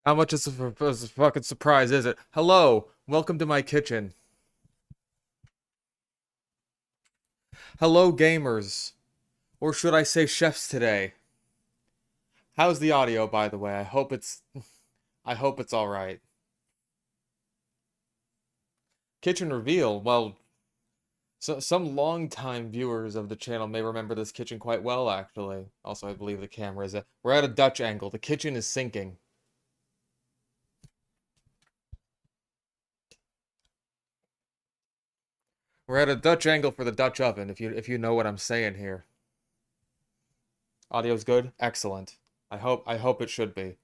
How much is a fucking surprise is it? Hello, welcome to my kitchen. Hello, gamers. Or should I say chefs today? How's the audio, by the way? I hope it's all right. Kitchen reveal. Well, some long-time viewers of the channel may remember this kitchen quite well, actually. Also, I believe the camera is we're at a Dutch angle. The kitchen is sinking. We're at a Dutch angle for the Dutch oven, if you know what I'm saying here. Audio's good? Excellent. I hope it should be.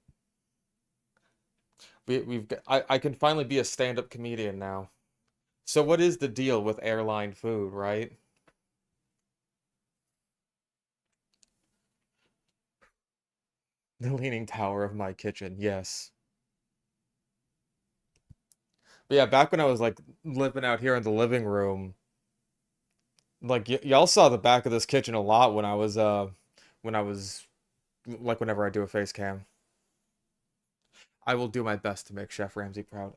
I can finally be a stand-up comedian now. So what is the deal with airline food, right? The leaning tower of my kitchen, yes. But yeah, back when I was like living out here in the living room, like y'all saw the back of this kitchen a lot when I was like whenever I do a face cam. I will do my best to make Chef Ramsay proud.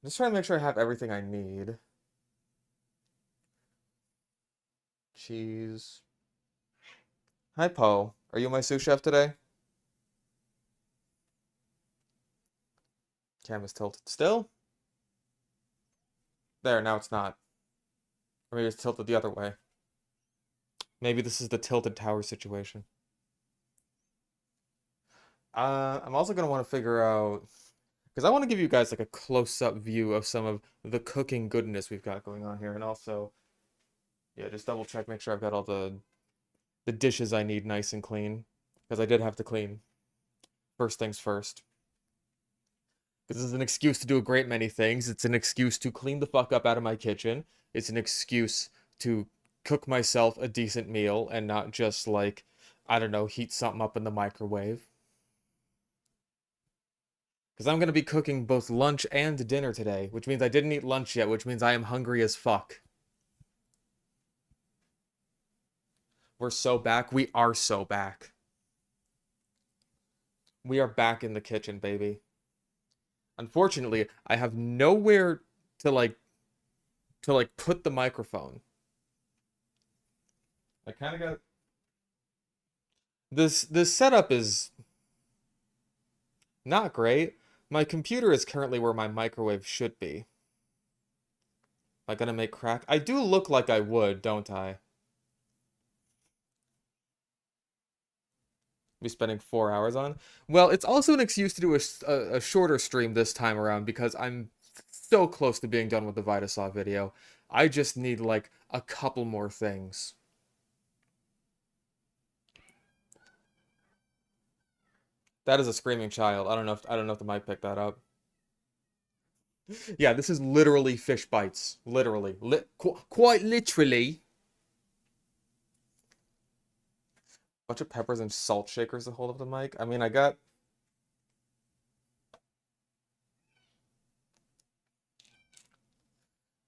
Just trying to make sure I have everything I need. Cheese. Hi, Poe. Are you my sous chef today? Cam is tilted still. There, now it's not. Or maybe it's tilted the other way. Maybe this is the tilted tower situation. I'm also gonna want to figure out because I want to give you guys like a close-up view of some of the cooking goodness we've got going on here, and also, yeah, just double check, make sure I've got all the dishes I need nice and clean, because I did have to clean first things first. Because this is an excuse to do a great many things. It's an excuse to clean the fuck up out of my kitchen. It's an excuse to cook myself a decent meal and not just like, I don't know, heat something up in the microwave. Because I'm going to be cooking both lunch and dinner today, which means I didn't eat lunch yet, which means I am hungry as fuck. We're so back. We are so back. We are back in the kitchen, baby. Unfortunately, I have nowhere to put the microphone. I kind of got this setup is not great. My computer is currently where my microwave should be. Am I gonna make crack? I do look like I would, don't I? Be spending 4 hours on. Well, it's also an excuse to do a shorter stream this time around because I'm so close to being done with the Vitasaw video. I just need like a couple more things. That is a screaming child. I don't know if the mic picked that up. Yeah, this is literally fish bites. Literally. Quite literally. Bunch of peppers and salt shakers to hold up the mic. I mean, I got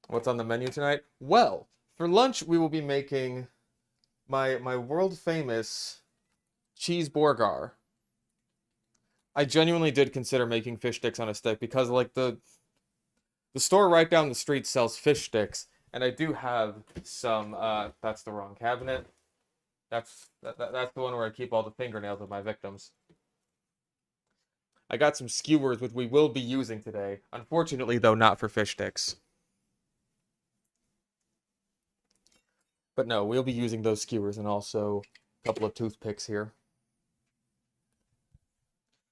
what's on the menu tonight? Well, for lunch we will be making my world famous cheeseburger. I genuinely did consider making fish sticks on a stick because like the store right down the street sells fish sticks, and I do have some. That's the wrong cabinet. That's the one where I keep all the fingernails of my victims. I got some skewers which we will be using today. Unfortunately, though, not for fish sticks. But no, we'll be using those skewers and also a couple of toothpicks here.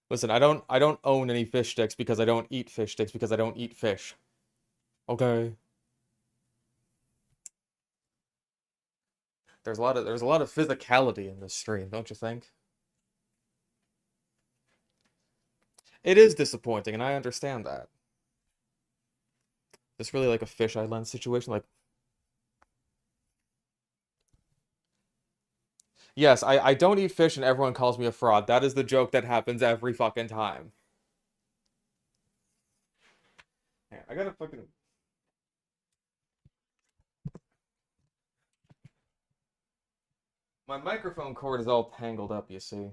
Listen, I don't own any fish sticks because I don't eat fish sticks because I don't eat fish. Okay. There's a lot of physicality in this stream, don't you think? It is disappointing, and I understand that. It's really like a fisheye lens situation. Like, yes, I don't eat fish and everyone calls me a fraud. That is the joke that happens every fucking time. Yeah, I gotta fucking my microphone cord is all tangled up, you see.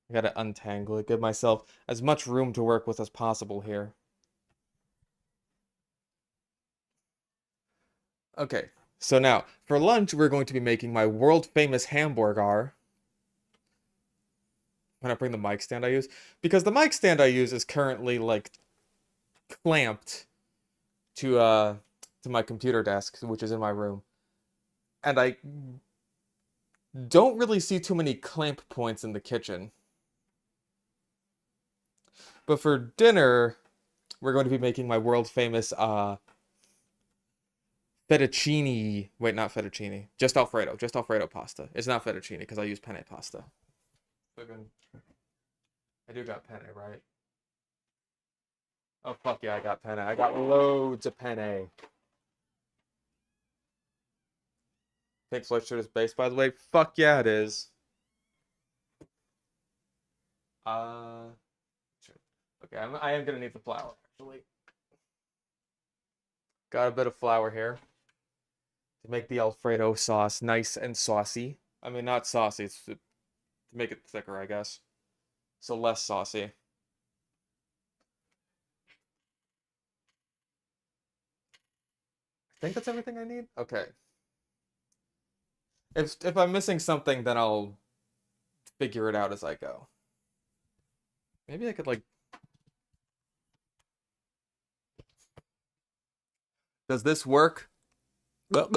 I gotta untangle it, give myself as much room to work with as possible here. Okay, so now, for lunch, we're going to be making my world-famous hamburger. When I bring the mic stand I use, because the mic stand I use is currently, like, clamped to my computer desk, which is in my room. And I don't really see too many clamp points in the kitchen. But for dinner, we're going to be making my world famous fettuccine. Wait, not fettuccine. Just Alfredo. Just Alfredo pasta. It's not fettuccine because I use penne pasta. I do got penne, right? Oh fuck yeah, I got penne. I got loads of penne. Pink Floyd shirt is based, by the way. Fuck yeah, it is. Uh, okay, I am gonna need the flour actually. Got a bit of flour here to make the Alfredo sauce nice and saucy. I mean, not saucy. It's to make it thicker, I guess. So less saucy. I think that's everything I need. Okay. If I'm missing something, then I'll figure it out as I go. Maybe I could like. Does this work? Are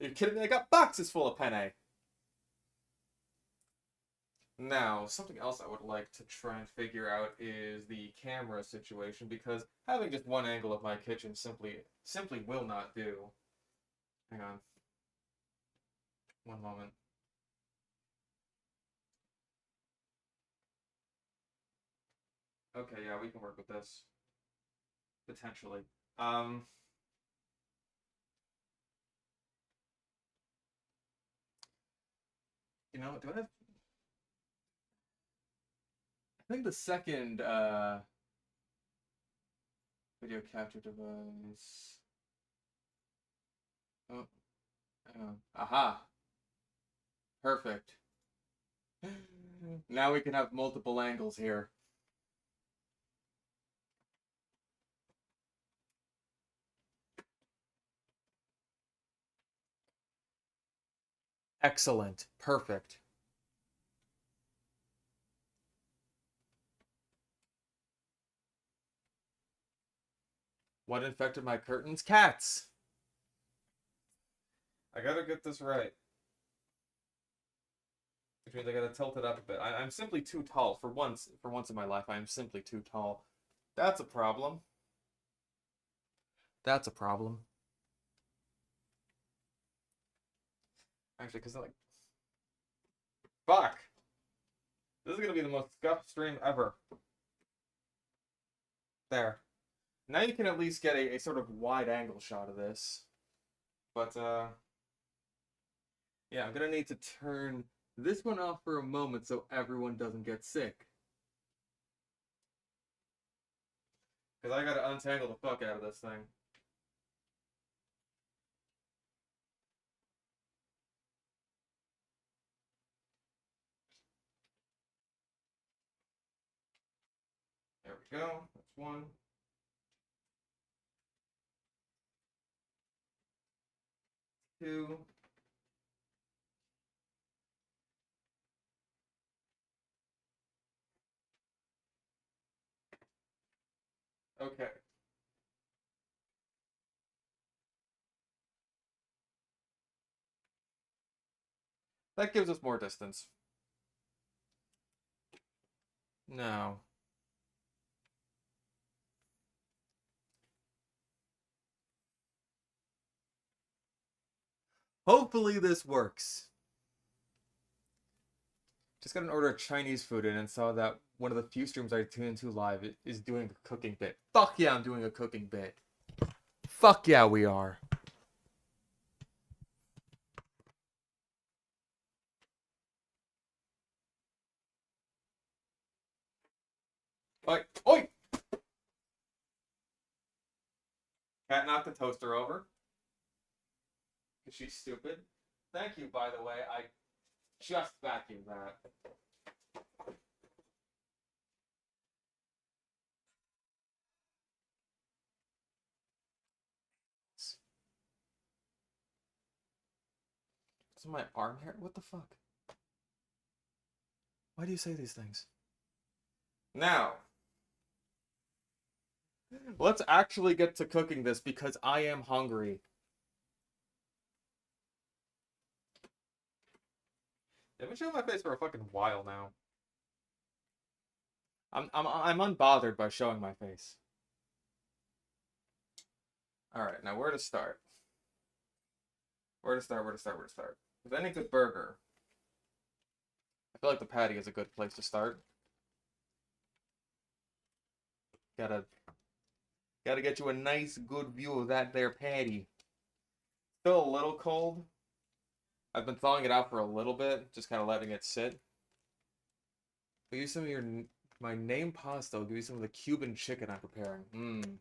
you kidding me? I got boxes full of penne. Now, something else I would like to try and figure out is the camera situation because having just one angle of my kitchen simply will not do. Hang on. One moment. Okay, yeah, we can work with this. Potentially. Um, do I have I think the second video capture device. Oh, hang on. Aha. Perfect. Now we can have multiple angles here. Excellent. Perfect. What infected my curtains? Cats. I gotta get this right. Which means I gotta tilt it up a bit. I'm simply too tall. For once in my life, I am simply too tall. That's a problem. That's a problem. Actually, because like, fuck. This is gonna be the most scuffed stream ever. There. Now you can at least get a sort of wide angle shot of this. But yeah, I'm gonna need to turn this one off for a moment so everyone doesn't get sick. Because I gotta untangle the fuck out of this thing. There we go. That's one. Two. Okay. That gives us more distance. No. Hopefully this works. Just got an order of Chinese food in and saw that one of the few streams I tune into live is doing a cooking bit. Fuck yeah, I'm doing a cooking bit. Fuck yeah, we are. Oi! Oi! Cat knocked the toaster over. Because she's stupid. Thank you, by the way. I just vacuumed that. It's my arm hair. What the fuck? Why do you say these things? Now, let's actually get to cooking this because I am hungry. I've been showing my face for a fucking while now. I'm unbothered by showing my face. All right, now where to start? Where to start? Where to start? Where to start? With any good burger, I feel like the patty is a good place to start. Gotta gotta get you a nice good view of that there patty. Still a little cold. I've been thawing it out for a little bit, just kind of letting it sit. I'll give you some of my name pasta. I'll give you some of the Cuban chicken I'm preparing. Mmm,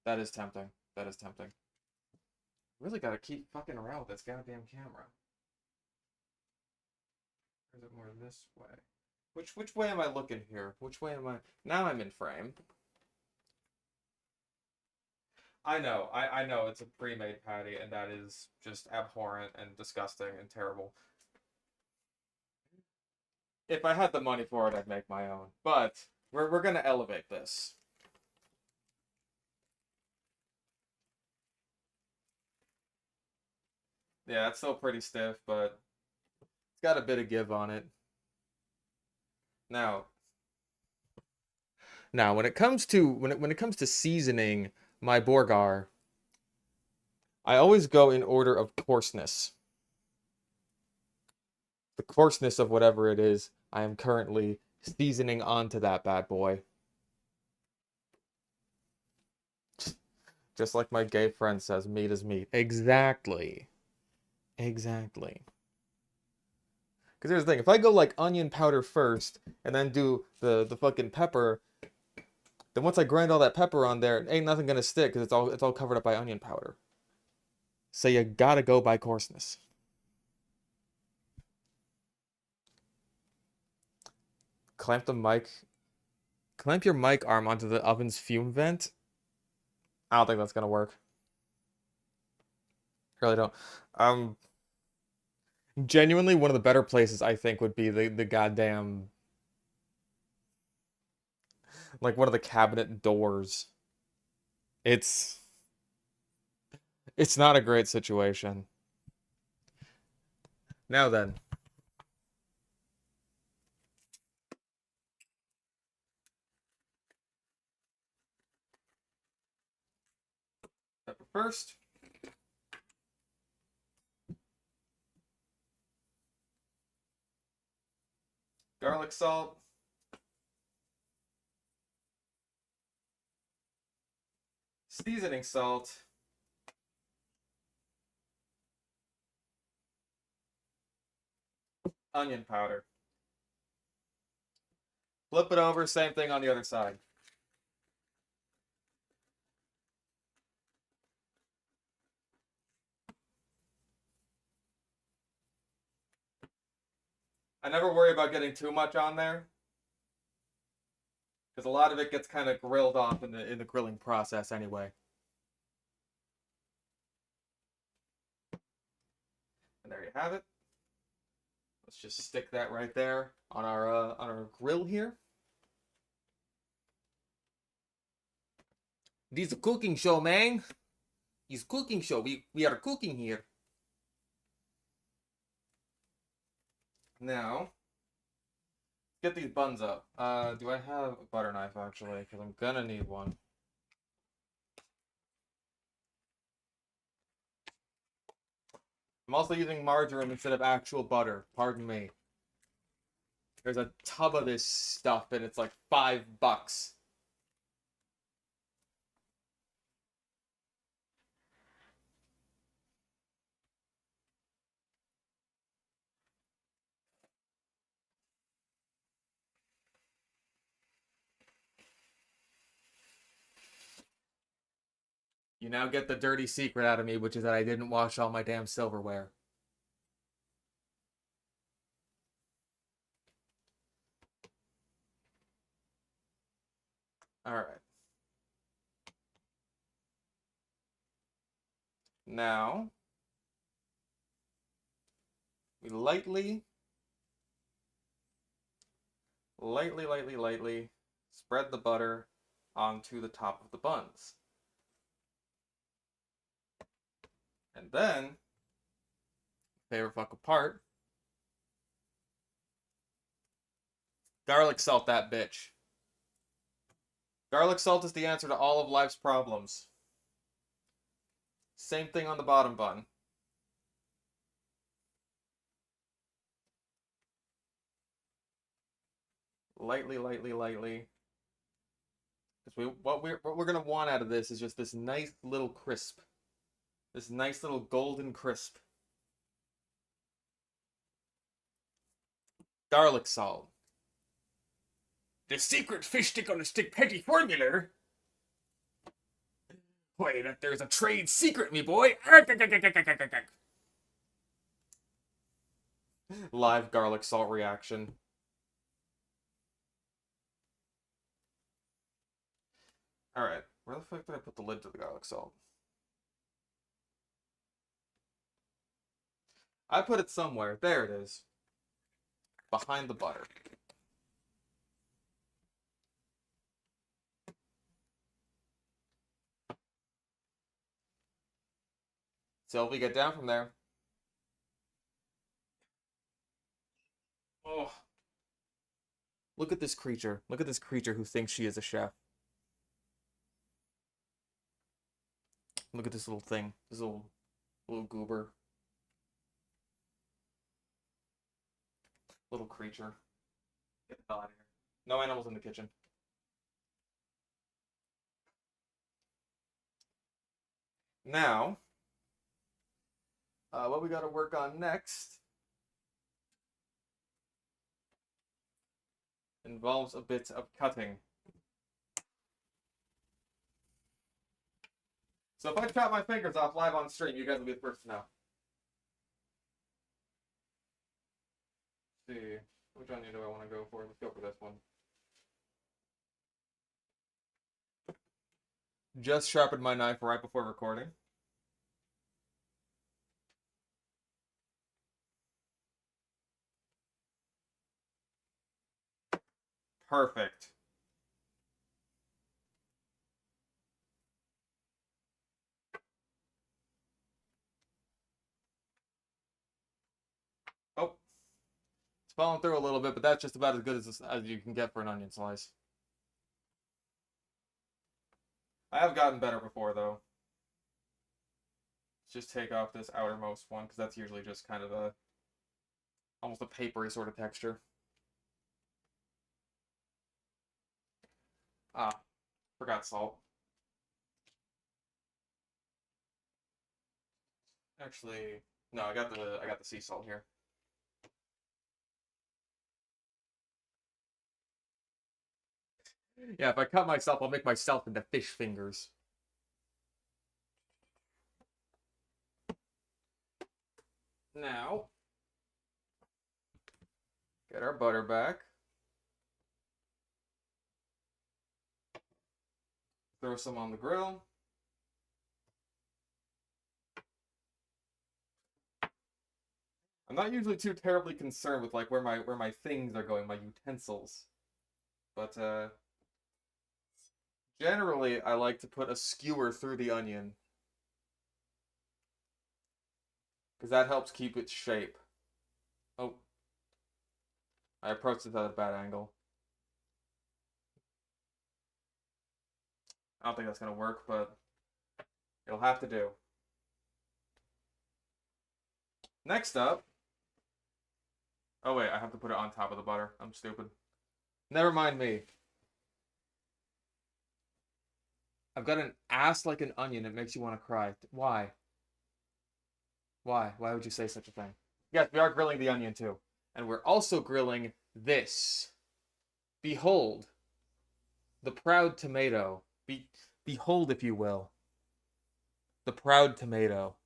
that is tempting. That is tempting. Really gotta keep fucking around with this goddamn camera. Or is it more this way? Which way am I looking here? Which way am I? Now I'm in frame. I know it's a pre-made patty, and that is just abhorrent and disgusting and terrible. If I had the money for it, I'd make my own. But we're gonna elevate this. Yeah, it's still pretty stiff, but it's got a bit of give on it. Now, now when it comes to seasoning my burger, I always go in order of coarseness. The coarseness of whatever it is I am currently seasoning onto that bad boy. Just like my gay friend says, meat is meat. Exactly. Exactly. Because here's the thing, if I go like onion powder first and then do the fucking pepper, then once I grind all that pepper on there, ain't nothing gonna stick because it's all covered up by onion powder. So you gotta go by coarseness. Clamp the mic, clamp your mic arm onto the oven's fume vent. I don't think that's gonna work. Really don't. Um, Genuinely, one of the better places I think would be the goddamn like one of the cabinet doors. It's it's not a great situation. Now then, pepper first, garlic salt, seasoning salt, onion powder. Flip it over, same thing on the other side. I never worry about getting too much on there because a lot of it gets kind of grilled off in the grilling process anyway. And there you have it. Let's just stick that right there on our grill here. This is a cooking show, man. It's a cooking show. We are cooking here. Now, get these buns up. Do I have a butter knife actually? Because I'm gonna need one. I'm also using margarine instead of actual butter. Pardon me. There's a tub of this stuff and it's like $5. You now get the dirty secret out of me, which is that I didn't wash all my damn silverware. All right. Now, we lightly spread the butter onto the top of the buns. And then, favorite fucking part, garlic salt that bitch. Garlic salt is the answer to all of life's problems. Same thing on the bottom bun. Lightly. Because what we're gonna want out of this is just this nice little crisp. This nice little golden crisp. Garlic salt. The secret fish stick on a stick patty formula. Wait, there's a trade secret, me boy. Live garlic salt reaction. Alright, where the fuck did I put the lid to the garlic salt? I put it somewhere. There it is. Behind the butter. So if we get down from there. Oh. Look at this creature. Look at this creature who thinks she is a chef. Look at this little thing. This little goober. Little creature. Get the hell out of here. No animals in the kitchen. Now, what we got to work on next involves a bit of cutting. So if I chop my fingers off live on stream, you guys will be the first to know. Let's see, which onion do I want to go for? Let's go for this one. Just sharpened my knife right before recording. Perfect. Oh, it's falling through a little bit, but that's just about as good as you can get for an onion slice. I have gotten better before, though. Let's just take off this outermost one, because that's usually just kind of almost a papery sort of texture. Ah, forgot salt. Actually, no, I got the sea salt here. Yeah, if I cut myself, I'll make myself into fish fingers. Now, get our butter back. Throw some on the grill. I'm not usually too terribly concerned with like where my things are going, my utensils. But generally I like to put a skewer through the onion. Because that helps keep its shape. Oh. I approached it at a bad angle. I don't think that's gonna work, but it'll have to do. Next up. Oh wait, I have to put it on top of the butter. I'm stupid. Never mind me. I've got an ass like an onion. It makes you want to cry. Why? Why? Why would you say such a thing? Yes, we are grilling the onion too. And we're also grilling this. Behold. The proud tomato. Behold, if you will. The proud tomato.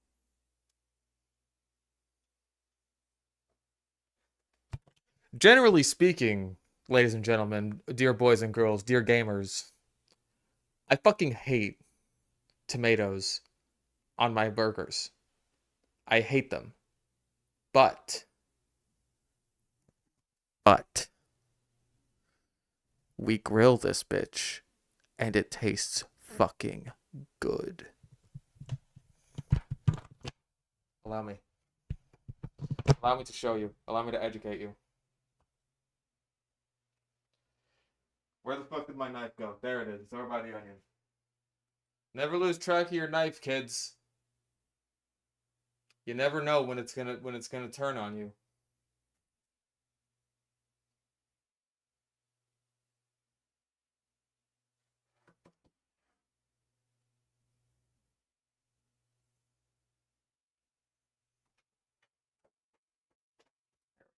Generally speaking, ladies and gentlemen, dear boys and girls, dear gamers, I fucking hate tomatoes on my burgers. I hate them. But, but, we grill this bitch and it tastes fucking good. Allow me. Allow me to show you. Allow me to educate you. Where the fuck did my knife go? There it is. It's over by the onion. Never lose track of your knife, kids. You never know when it's gonna turn on you.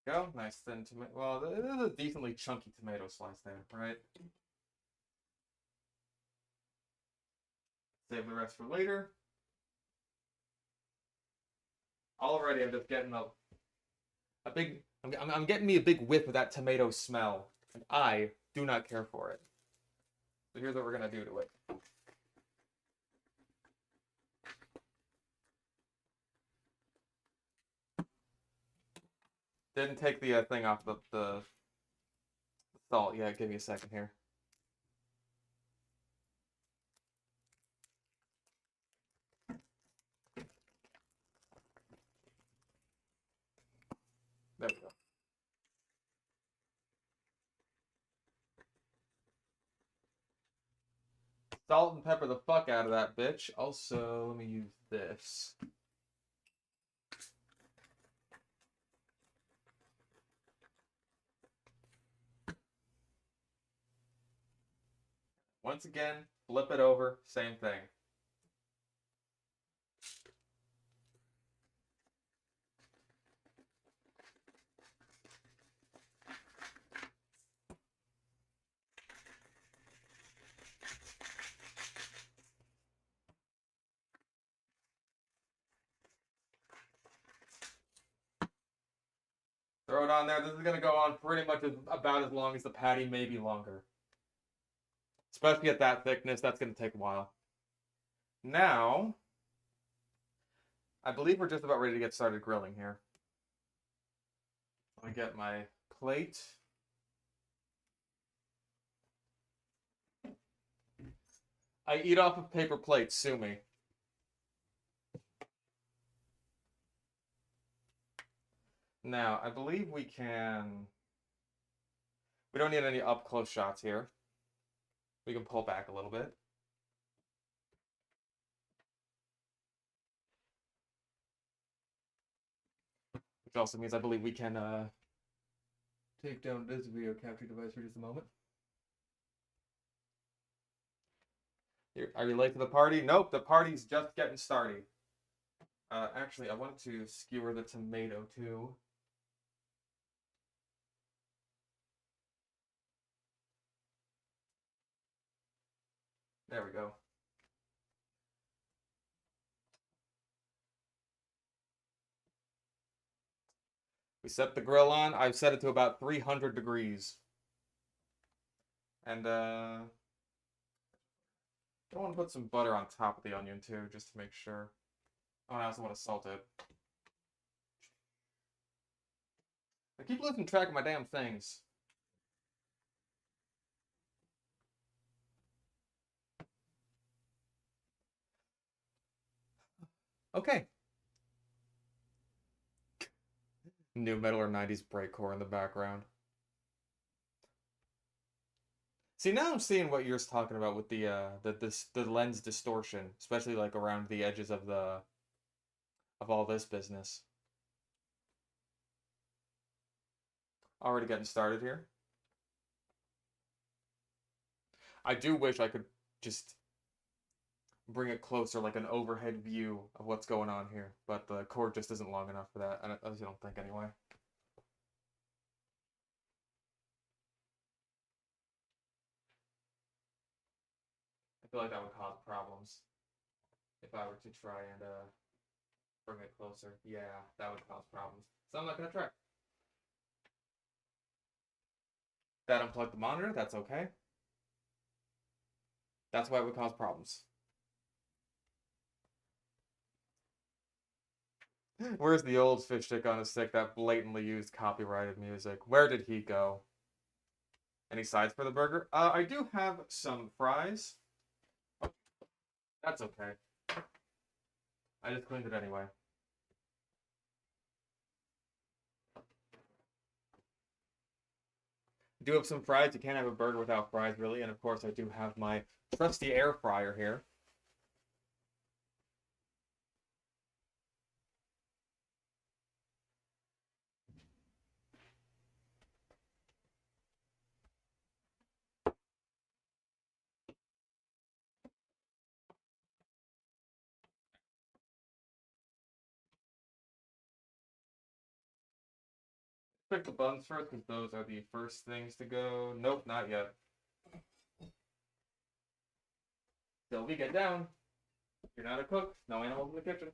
Go. Nice thin tomato. Well, it is a decently chunky tomato slice there, right? Save the rest for later. Already, I'm just getting a big. I'm getting me a big whiff of that tomato smell, and I do not care for it. So here's what we're gonna do to it. Didn't take the thing off the salt. Yeah, give me a second here. There we go. Salt and pepper the fuck out of that bitch. Also, let me use this. Once again, flip it over, same thing. Throw it on there. This is gonna go on pretty much about as long as the patty, maybe longer. Especially at that thickness, that's gonna take a while. Now, I believe we're just about ready to get started grilling here. Let me get my plate. I eat off of paper plates, sue me. Now, I believe we can... We don't need any up-close shots here. We can pull back a little bit. Which also means I believe we can take down this video capture device for just a moment. Are you late to the party? Nope, the party's just getting started. Actually, I wanted to skewer the tomato too. There we go. We set the grill on. I've set it to about 300 degrees. And I want to put some butter on top of the onion too, just to make sure. Oh, and I also want to salt it. I keep losing track of my damn things. Okay. New metal or 90s breakcore in the background. See, now I'm seeing what you're talking about with the lens distortion, especially like around the edges of all this business. Already getting started here. I do wish I could just bring it closer, like an overhead view of what's going on here, but the cord just isn't long enough for that. At least I don't think anyway. I feel like that would cause problems if I were to try and bring it closer. Yeah, that would cause problems. So I'm not gonna try. That unplugged the monitor. That's okay. That's why it would cause problems. Where's the old fish stick on a stick that blatantly used copyrighted music? Where did he go? Any sides for the burger? I do have some fries. That's okay. I just cleaned it anyway. I do have some fries. You can't have a burger without fries, really. And of course, I do have my trusty air fryer here. Pick the buns first because those are the first things to go. Nope, not yet. Sylvie, get down. You're not a cook. No animals in the kitchen.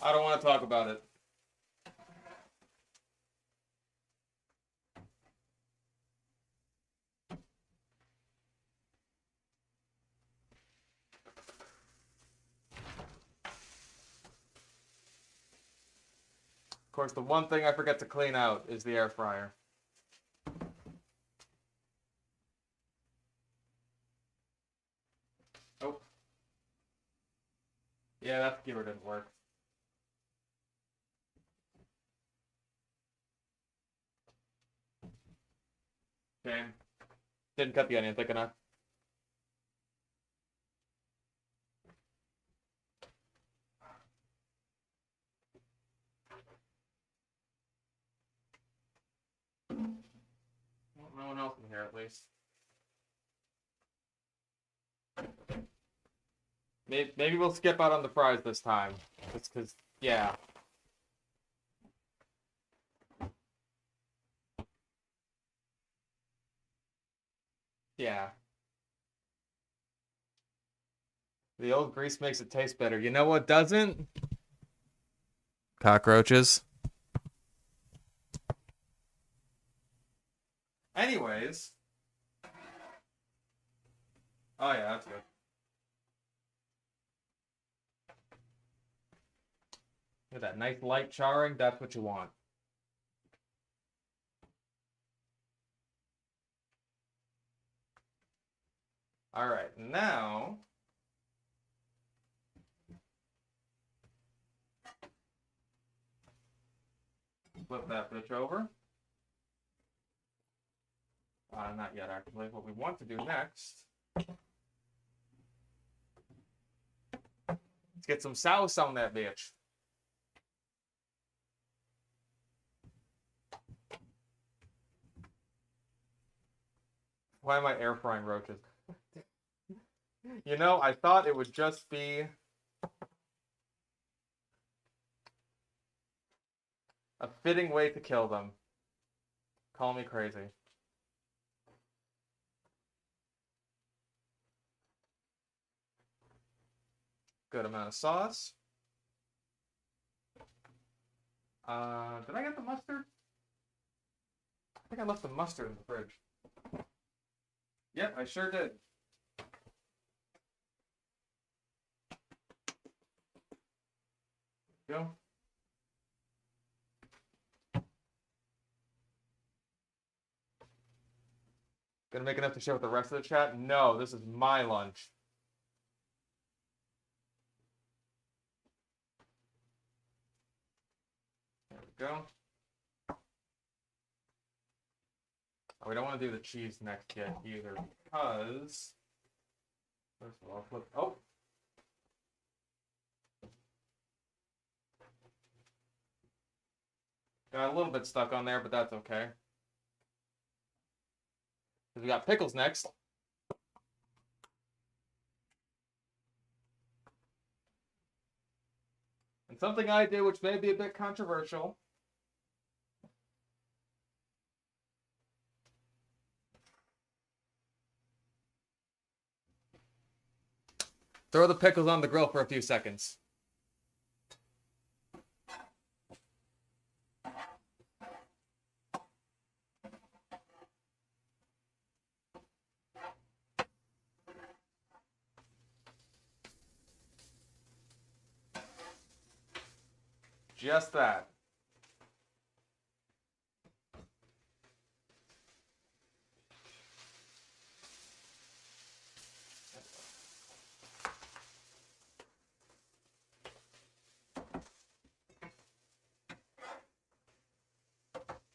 I don't want to talk about it. Of course, the one thing I forget to clean out is the air fryer. Oh. Yeah, that skewer didn't work. Shame. Didn't cut the onion thick enough. Well, no one else in here, at least. Maybe we'll skip out on the fries this time. Just because, yeah. Yeah. The old grease makes it taste better. You know what doesn't? Cockroaches. Anyways. Oh, yeah, that's good. Look at that nice light charring. That's what you want. All right, now flip that bitch over. Not yet, actually. What we want to do next, let's get some sauce on that bitch. Why am I air frying roaches? You know, I thought it would just be a fitting way to kill them. Call me crazy. Good amount of sauce. Did I get the mustard? I think I left the mustard in the fridge. Yep, I sure did. Go. Gonna make enough to share with the rest of the chat? No, this is my lunch. There we go. Oh, we don't want to do the cheese next yet either because First of all, flip. Oh, got a little bit stuck on there, but that's okay. Because we got pickles next. And something I do, which may be a bit controversial. Throw the pickles on the grill for a few seconds. Just that.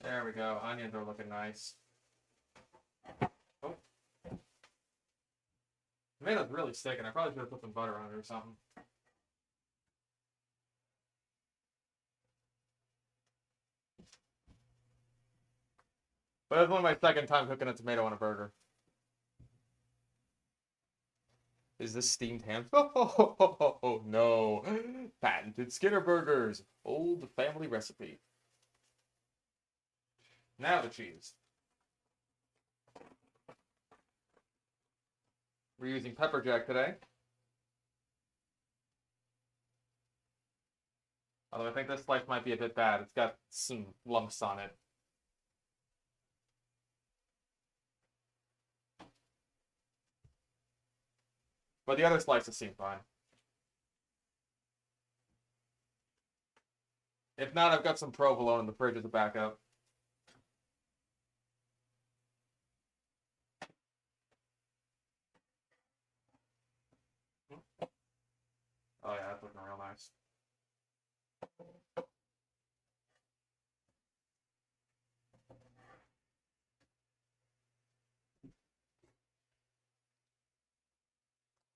There we go. Onions are looking nice. Oh. Tomatoes really sticking. I probably should have put some butter on it or something. But that's only my second time cooking a tomato on a burger. Is this steamed ham? Oh, no. Patented Skinner burgers. Old family recipe. Now the cheese. We're using pepper jack today. Although I think this slice might be a bit bad. It's got some lumps on it. But the other slices seem fine. If not, I've got some provolone in the fridge as a backup. Oh yeah, that's looking real nice.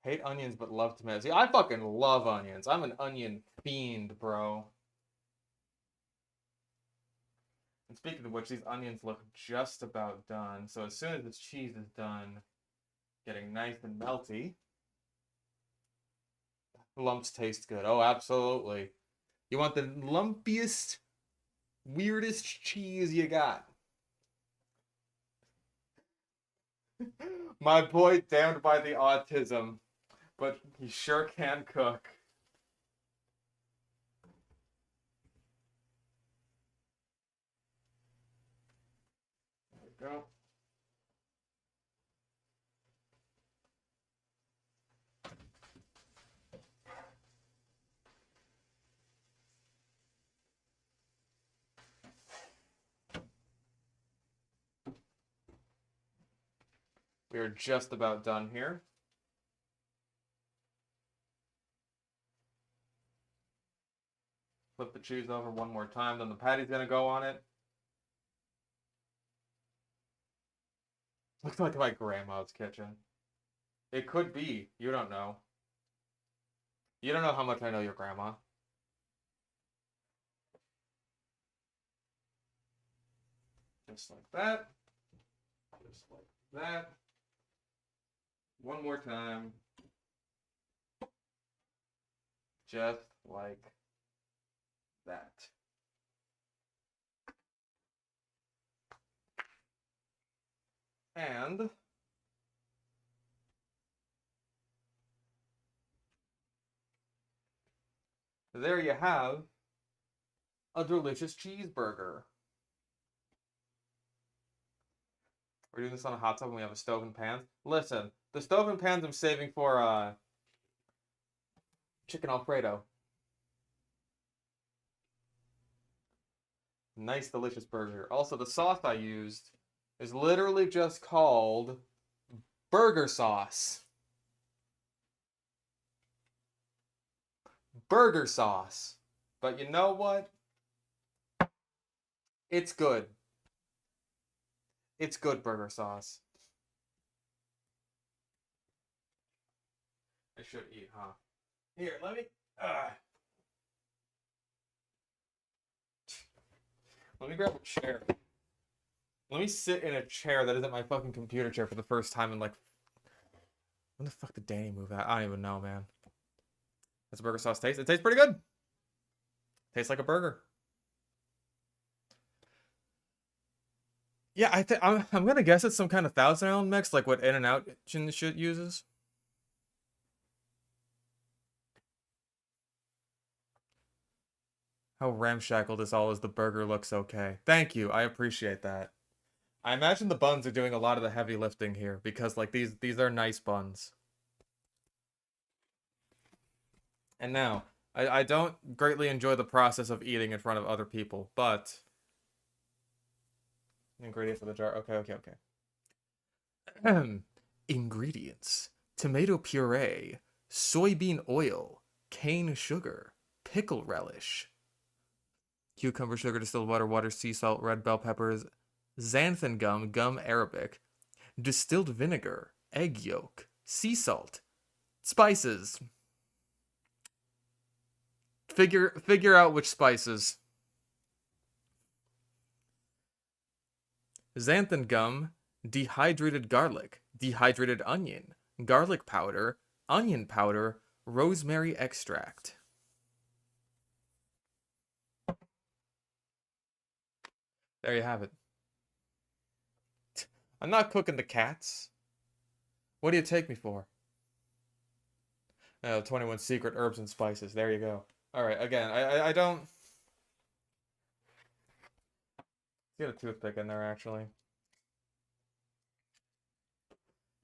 Hate onions but love tomatoes. See, I fucking love onions. I'm an onion fiend, bro. And speaking of which, these onions look just about done. So as soon as this cheese is done getting nice and melty, lumps taste good. Oh, absolutely. You want the lumpiest, weirdest cheese you got. My boy damned by the autism, but he sure can cook. There we go. We are just about done here. Flip the cheese over one more time, then the patty's gonna go on it. Looks like my grandma's kitchen. It could be. You don't know. You don't know how much I know your grandma. Just like that. Just like that. One more time. Just like that. And there you have a delicious cheeseburger. We're doing this on a hot tub and we have a stove and pans. Listen, the stove and pans I'm saving for chicken Alfredo. Nice, delicious burger. Also, the sauce I used is literally just called burger sauce. Burger sauce. But you know what? It's good. It's good burger sauce. I should eat, huh? Here, let me. Uh, Let me grab a chair. Let me sit in a chair that isn't my fucking computer chair for the first time in like. When the fuck did Danny move out? I don't even know, man. Does burger sauce taste? It tastes pretty good. Tastes like a burger. Yeah, I'm gonna guess it's some kind of Thousand Island mix, like what In-N-Out shit uses. How ramshackle this all is. The burger looks okay. Thank you. I appreciate that. I imagine the buns are doing a lot of the heavy lifting here because like these are nice buns. And now, I don't greatly enjoy the process of eating in front of other people, but ingredient for the jar. Okay, okay, okay. Ingredients: tomato puree, soybean oil, cane sugar, pickle relish, cucumber sugar, distilled water, water, sea salt, red bell peppers, xanthan gum, gum arabic, distilled vinegar, egg yolk, sea salt, spices. Figure out which spices. Xanthan gum, dehydrated garlic, dehydrated onion, garlic powder, onion powder, rosemary extract. There you have it. I'm not cooking the cats. What do you take me for? 21 secret herbs and spices. There you go. All right, again, I don't. Let's get a toothpick in there, actually.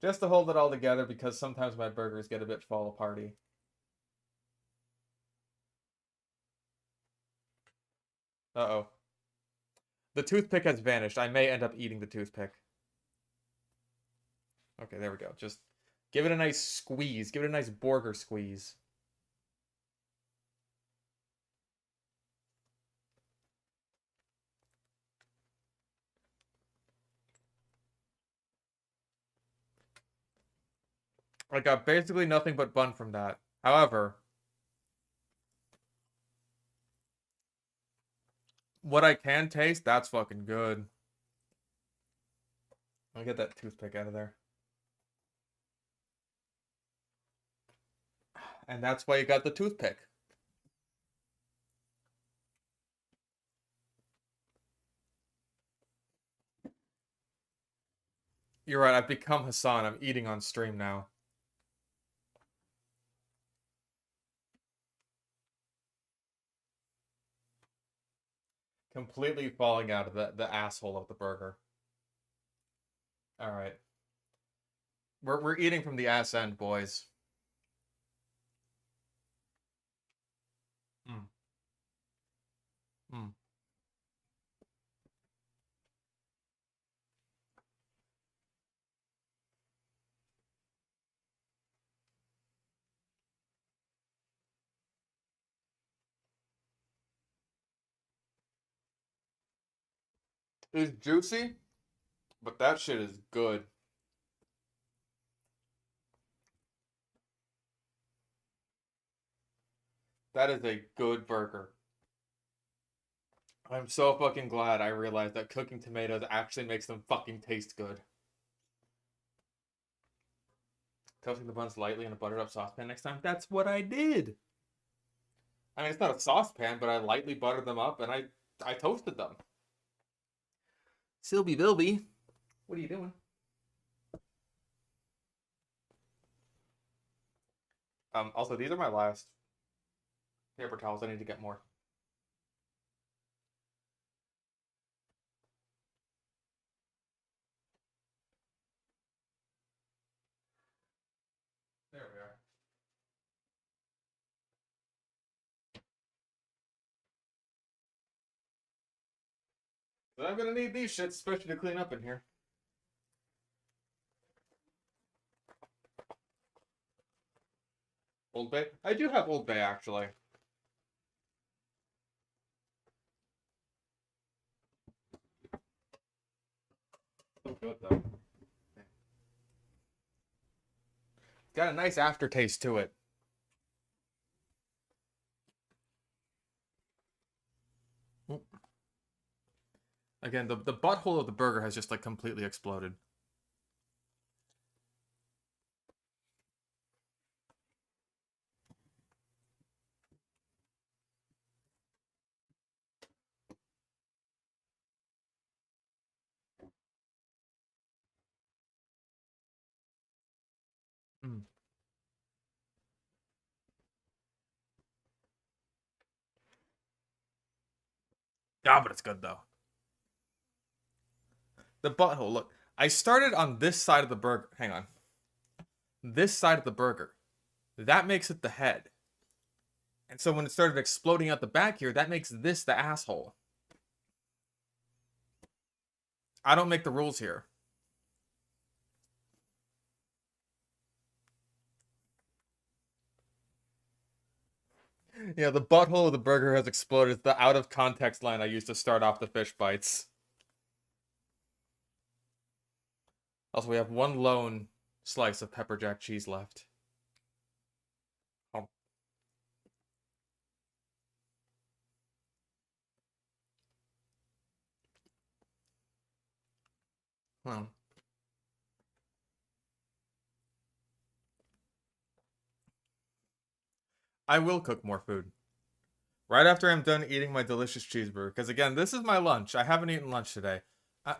Just to hold it all together because sometimes my burgers get a bit fall aparty. Uh-oh. The toothpick has vanished. I may end up eating the toothpick. Okay, there we go. Just give it a nice squeeze. Give it a nice burger squeeze. I got basically nothing but bun from that. However, what I can taste, that's fucking good. I'll get that toothpick out of there. And that's why you got the toothpick. You're right, I've become Hassan. I'm eating on stream now. Completely falling out of the asshole of the burger. Alright. We're eating from the ass end, boys. Mm. Mm. It's juicy, but that shit is good. That is a good burger. I'm so fucking glad I realized that cooking tomatoes actually makes them fucking taste good. Toasting the buns lightly in a buttered up saucepan next time. That's what I did. I mean, it's not a saucepan, but I lightly buttered them up and I toasted them. Sylvie Bilby, what are you doing? Also, these are my last paper towels. I need to get more. There we are. But I'm gonna need these shits, especially to clean up in here. Old Bay? I do have Old Bay, actually. So good, though. Got a nice aftertaste to it. Again, the butthole of the burger has just like completely exploded. Mm. Yeah, but it's good though. The butthole, look. I started on this side of the burger. Hang on. This side of the burger. That makes it the head. And so when it started exploding out the back here, that makes this the asshole. I don't make the rules here. Yeah, the butthole of the burger has exploded. It's the out of context line I used to start off the fish bites. Also, we have one lone slice of pepper jack cheese left. Oh, well. I will cook more food. Right after I'm done eating my delicious cheeseburger. Because again, this is my lunch. I haven't eaten lunch today. I,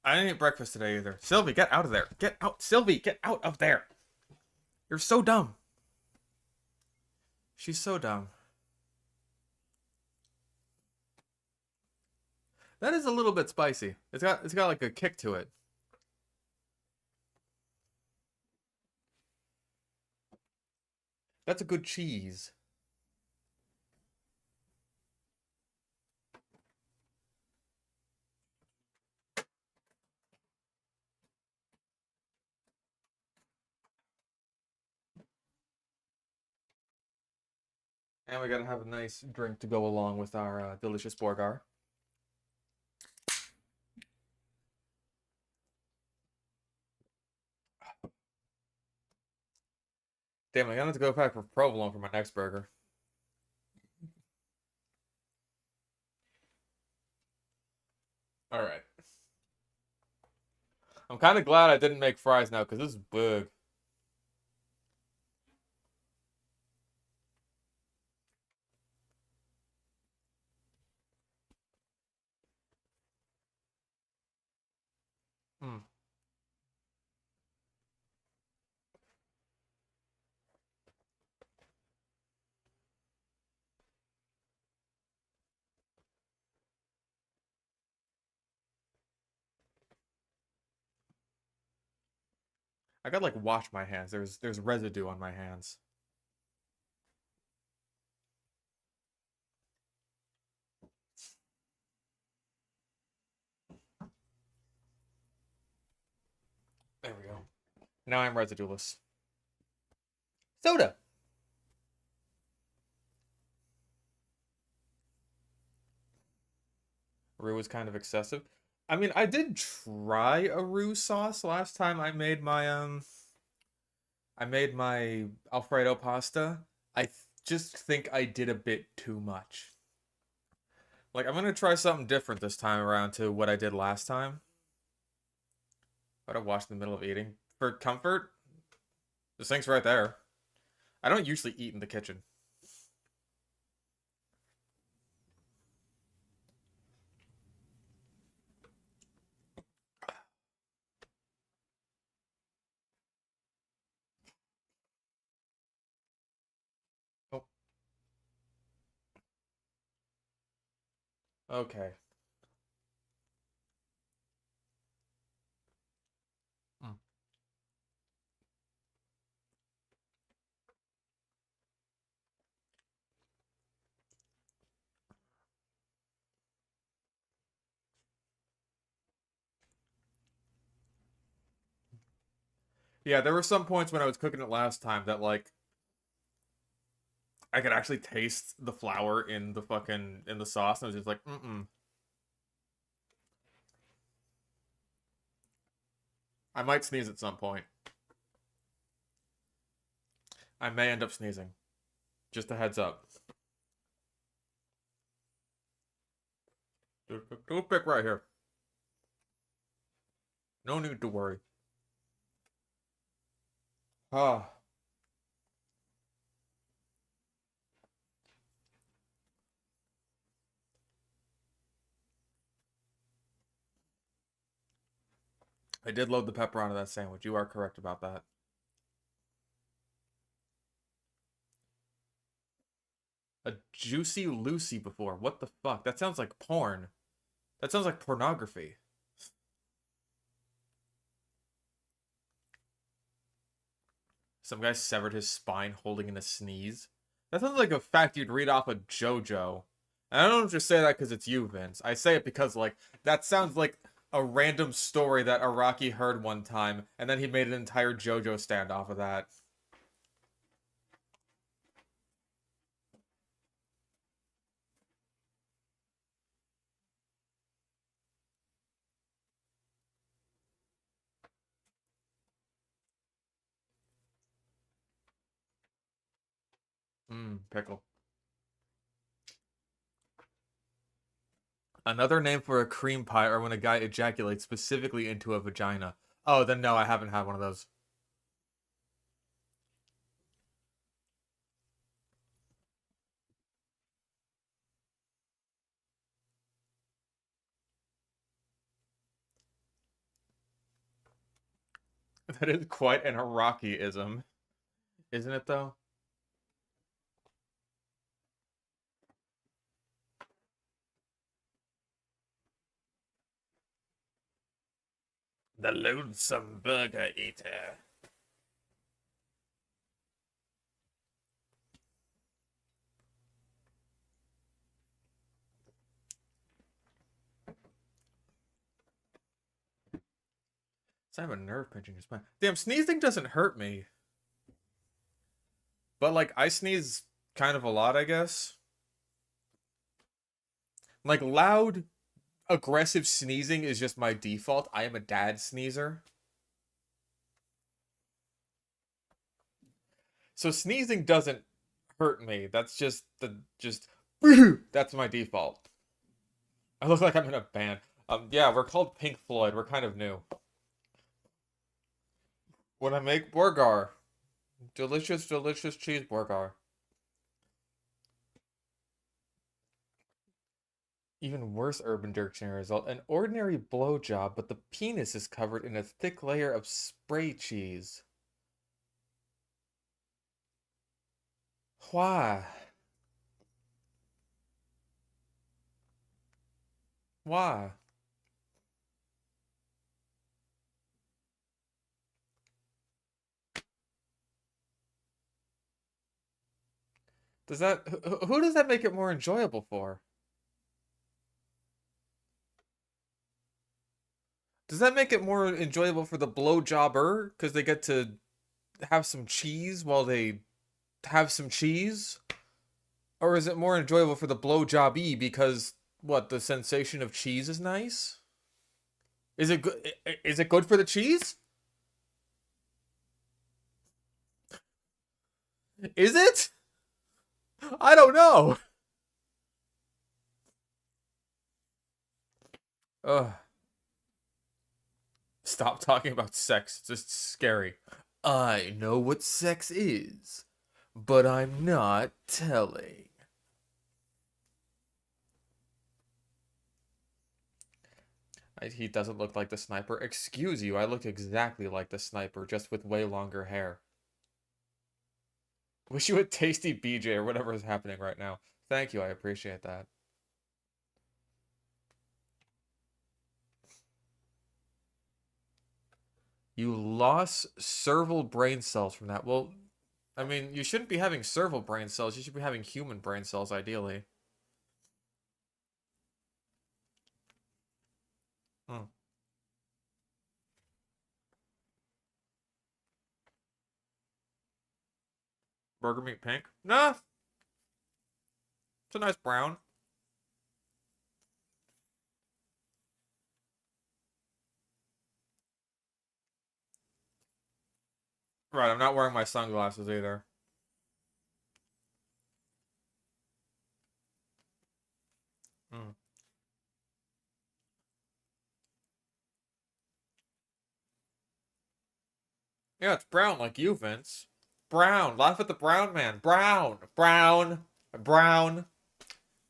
I didn't eat breakfast today either. Sylvie, get out of there. Get out. Sylvie, get out of there. You're so dumb. She's so dumb. That is a little bit spicy. It's got like a kick to it. That's a good cheese. And we gotta have a nice drink to go along with our delicious Borgar. Damn, I'm gonna have to go back for provolone for my next burger. Alright. I'm kind of glad I didn't make fries now, because this is big. Mm. I gotta like wash my hands. There's residue on my hands. There we go. Now I'm residuless. Soda. Roux is kind of excessive. I mean, I did try a roux sauce last time I made my Alfredo pasta. Just think I did a bit too much. Like I'm gonna try something different this time around to what I did last time. But I wash in the middle of eating. For comfort, the sink's right there. I don't usually eat in the kitchen. Oh, okay. Mm. Yeah, there were some points when I was cooking it last time that like I could actually taste the flour in the fucking in the sauce, and I was just like, mm-mm. I might sneeze at some point. I may end up sneezing. Just a heads up. Toothpick right here. No need to worry. Ah. I did load the pepper onto that sandwich. You are correct about that. A juicy Lucy before. What the fuck? That sounds like porn. That sounds like pornography. Some guy severed his spine holding in a sneeze. That sounds like a fact you'd read off of JoJo. And I don't just say that because it's you, Vince. I say it because, like, that sounds like a random story that Araki heard one time, and then he made an entire JoJo stand off of that. Pickle. Another name for a cream pie or when a guy ejaculates specifically into a vagina. Oh, then no, I haven't had one of those. That is quite an Iraqi-ism, isn't it though? The lonesome burger eater. I have a nerve pinching his spine. Damn, sneezing doesn't hurt me. But like I sneeze kind of a lot, I guess. Like loud, aggressive sneezing is just my default. I am a dad sneezer. So sneezing doesn't hurt me. That's just that's my default. I look like I'm in a band. Yeah, we're called Pink Floyd. We're kind of new. When I make burger, delicious, delicious cheeseburger. Even worse Urban Dictionary result. An ordinary blowjob, but the penis is covered in a thick layer of spray cheese. Why? Why? Does that who does that make it more enjoyable for? Does that make it more enjoyable for the blowjobber because they get to have some cheese while they have some cheese? Or is it more enjoyable for the blowjobbee because what, the sensation of cheese is nice? Is it good? Is it good for the cheese? Is it? I don't know. Ugh. Stop talking about sex. It's just scary. I know what sex is, but I'm not telling. He doesn't look like the sniper. Excuse you, I look exactly like the sniper, just with way longer hair. Wish you a tasty BJ or whatever is happening right now. Thank you, I appreciate that. You lost serval brain cells from that. Well, I mean, you shouldn't be having serval brain cells. You should be having human brain cells, ideally. Hmm. Burger meat pink? Nah, it's a nice brown. Right, I'm not wearing my sunglasses either. Yeah, it's brown like you, Vince. Brown. Laugh at the brown man. Brown. Brown. Brown.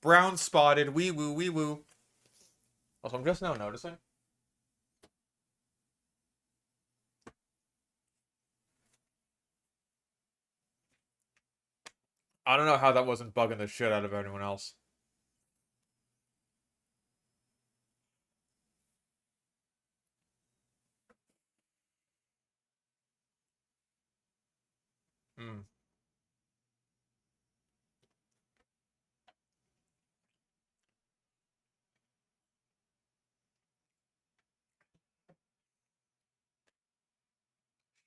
Brown spotted. Wee woo, wee woo. Also, I'm just now noticing. I don't know how that wasn't bugging the shit out of anyone else. Mm.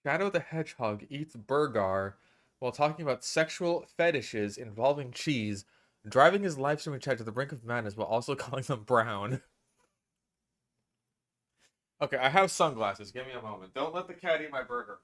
Shadow the Hedgehog eats burgar while talking about sexual fetishes involving cheese, driving his live streaming chat to the brink of madness while also calling them brown. Okay, I have sunglasses. Give me a moment. Don't let the cat eat my burger.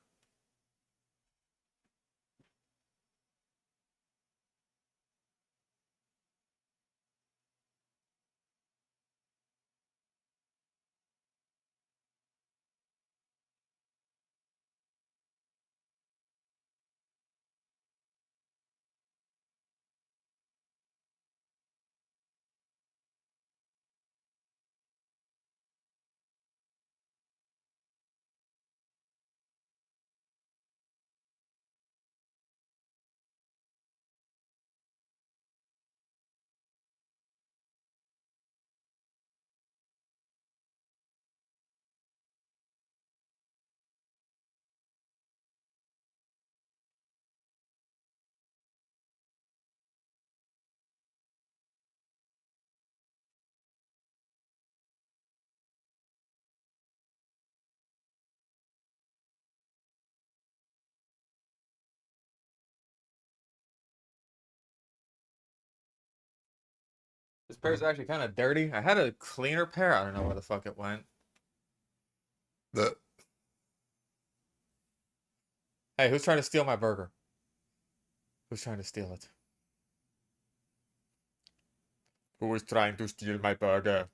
This pair's actually kind of dirty. I had a cleaner pair. I don't know where the fuck it went. The Hey, who's trying to steal my burger? Who's trying to steal it? Who is trying to steal my burger?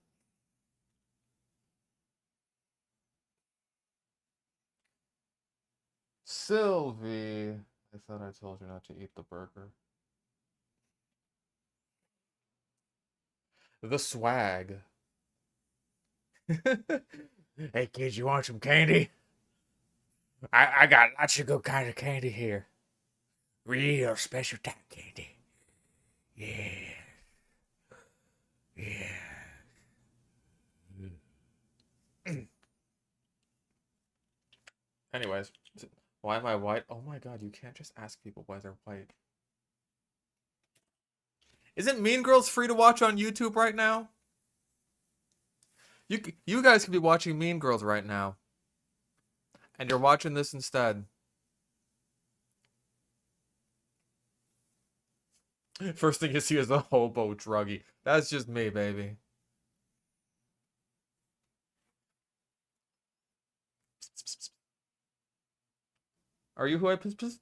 Sylvie. I thought I told you not to eat the burger. The swag. Hey kids, you want some candy? I got lots of good kind of candy here. Real special type candy. Yeah. Yeah. Anyways, why am I white? Oh my god, you can't just ask people why they're white. Isn't Mean Girls free to watch on YouTube right now? You guys could be watching Mean Girls right now. And you're watching this instead. First thing you see is the hobo druggie. That's just me, baby. Are you who I pissed? It's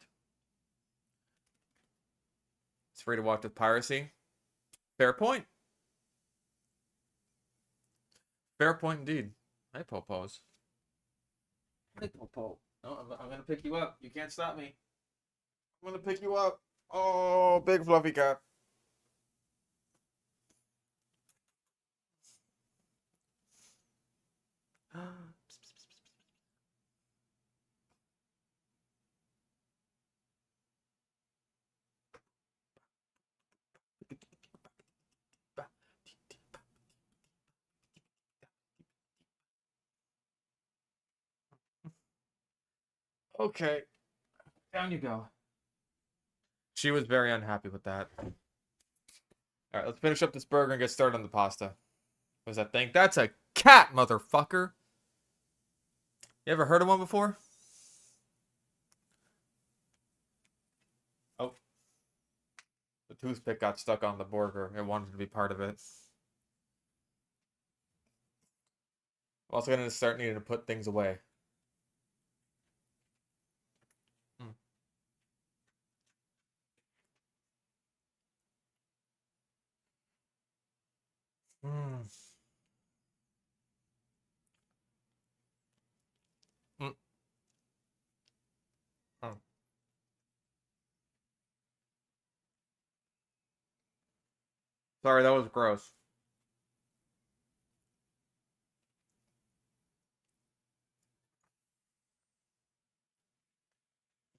free to watch with piracy. Fair point. Fair point indeed. Hi, Popos. Hi, Popo. No, I'm gonna pick you up. You can't stop me. I'm gonna pick you up. Oh, big fluffy cat. Okay, down you go. She was very unhappy with that. All right, let's finish up this burger and get started on the pasta. What does that thing? That's a cat, motherfucker. You ever heard of one before? Oh, the toothpick got stuck on the burger. It wanted to be part of it. I'm also gonna start needing to put things away. Mm. Mm. Mm. Sorry, that was gross.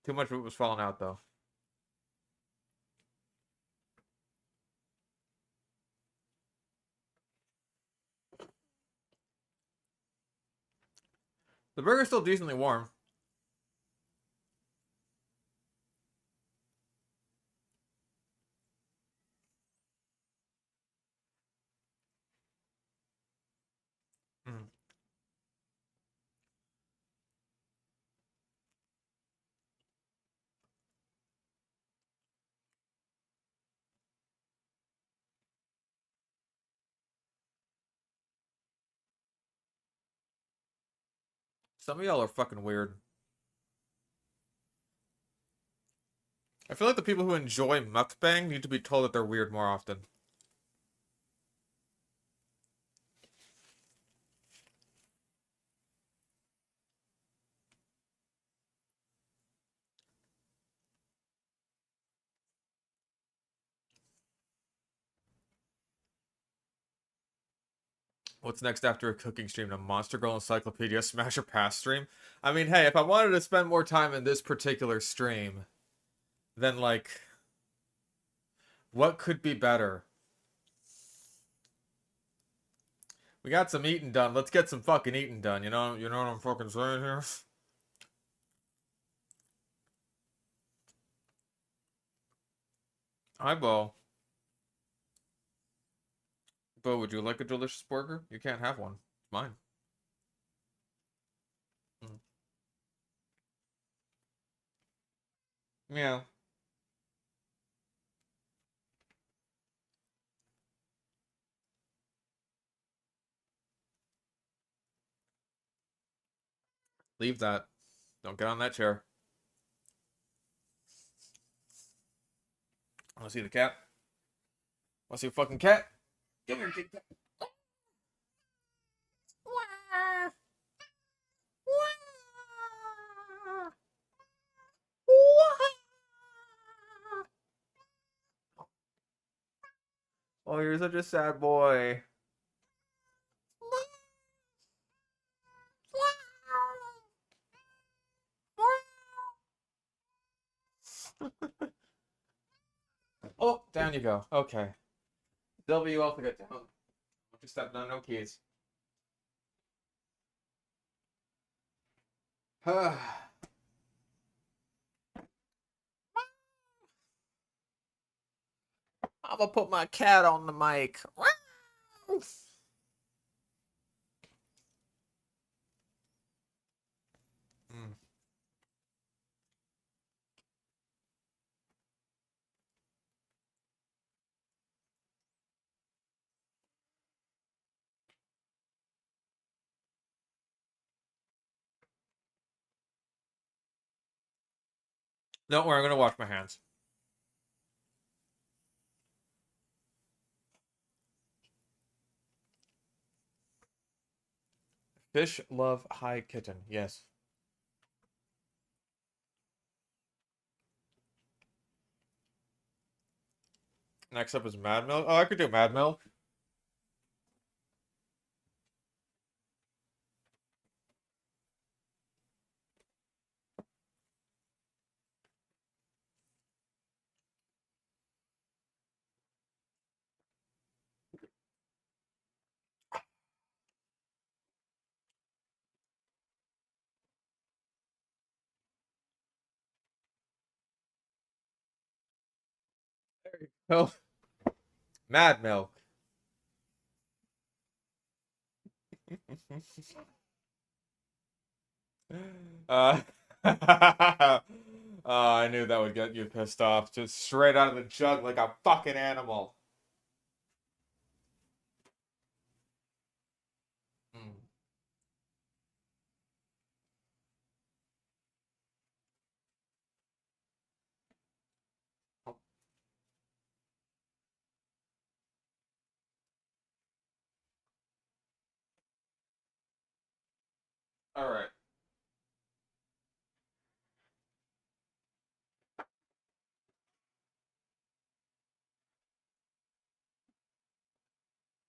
Too much of it was falling out though. The burger's still decently warm. Mm. Some of y'all are fucking weird. I feel like the people who enjoy mukbang need to be told that they're weird more often. What's next after a cooking stream? A Monster Girl Encyclopedia Smash or Pass stream? I mean, hey, if I wanted to spend more time in this particular stream, then like, what could be better? We got some eating done. Let's get some fucking eating done. You know what I'm fucking saying here? Hi, Bo. Bo, would you like a delicious burger? You can't have one. It's mine. Mm. Meow. Leave that. Don't get on that chair. Wanna see the cat? Wanna see a fucking cat? Give me your kitty cat. Oh, you're such a sad boy. Oh, down you go. Okay. W all to get down. Don't you step down, no keys. I'm gonna put my cat on the mic. Mm. Don't worry, I'm gonna wash my hands. Fish love high kitten. Yes. Next up is Mad Milk. Oh, I could do Mad Milk. Oh, Mad Milk. uh, oh, I knew that would get you pissed off. Just straight out of the jug like a fucking animal. Mm. All right.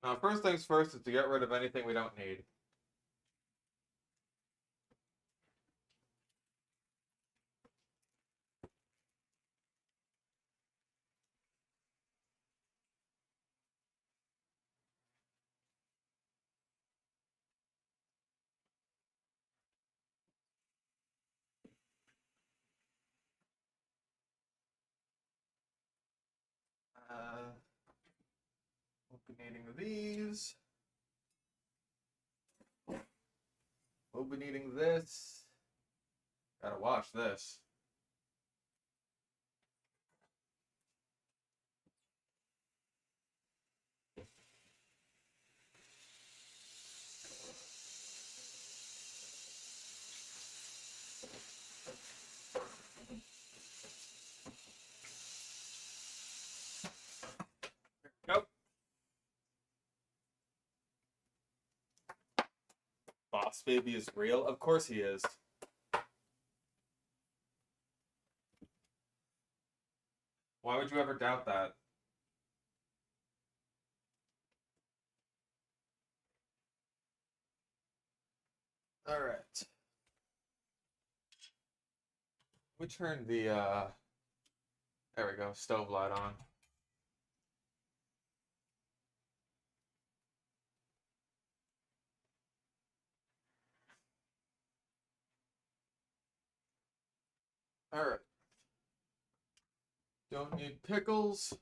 Now, first things first is to get rid of anything we don't need. Uh, we'll be needing these. We'll be needing this. Gotta wash this. Nope. Boss Baby is real? Of course he is. Why would you ever doubt that? Alright. We turned the, there we go, stove light on. Alright. Don't need pickles.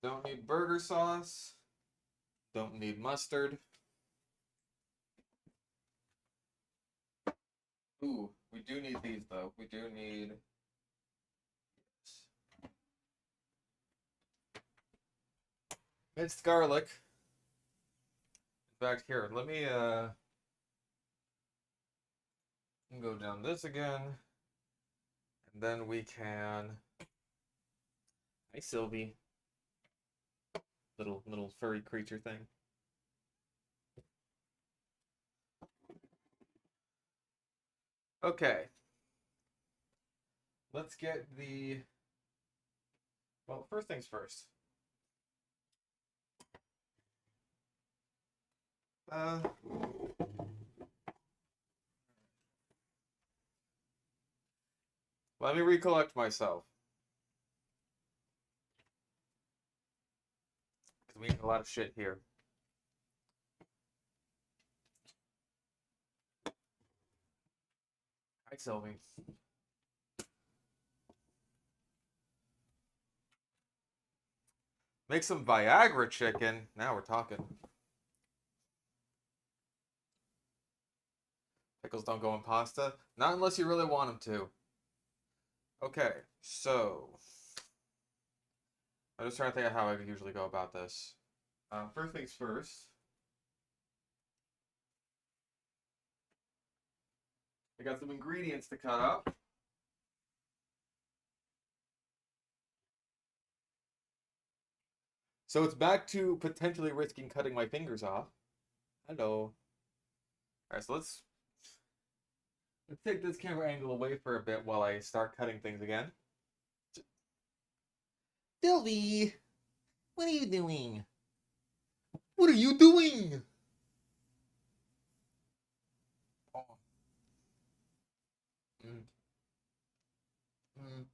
Don't need burger sauce. Don't need mustard. Ooh, we do need these though. We do need minced garlic. In fact, here, let me go down this again. And then we can. Hi, Sylvie. Little furry creature thing. Okay. Let's get the. Well, first things first. Let me recollect myself. Because we need a lot of shit here. Hi, Sylvie. Make some Viagra chicken. Now we're talking. Pickles don't go in pasta. Not unless you really want them to. Okay, so I'm just trying to think of how I usually go about this. First things first. I got some ingredients to cut up. So it's back to potentially risking cutting my fingers off. Hello. Alright, so let's take this camera angle away for a bit while I start cutting things again. Sylvie! What are you doing? What are you doing? Oh. Mm. Mm.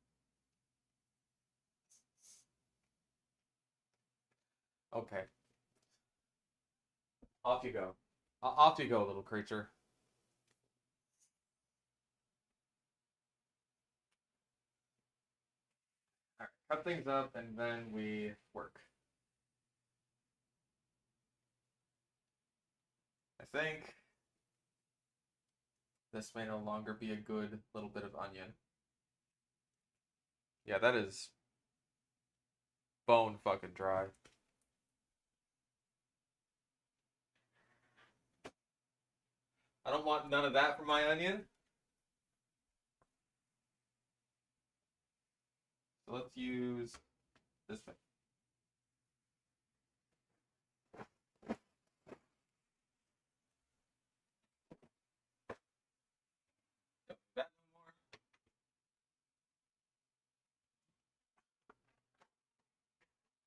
Okay. Off you go. Off you go, little creature. Alright, cut things up and then we work. I think this may no longer be a good little bit of onion. Yeah, that is bone fucking dry. I don't want none of that for my onion. So let's use this thing. Yep, that one more.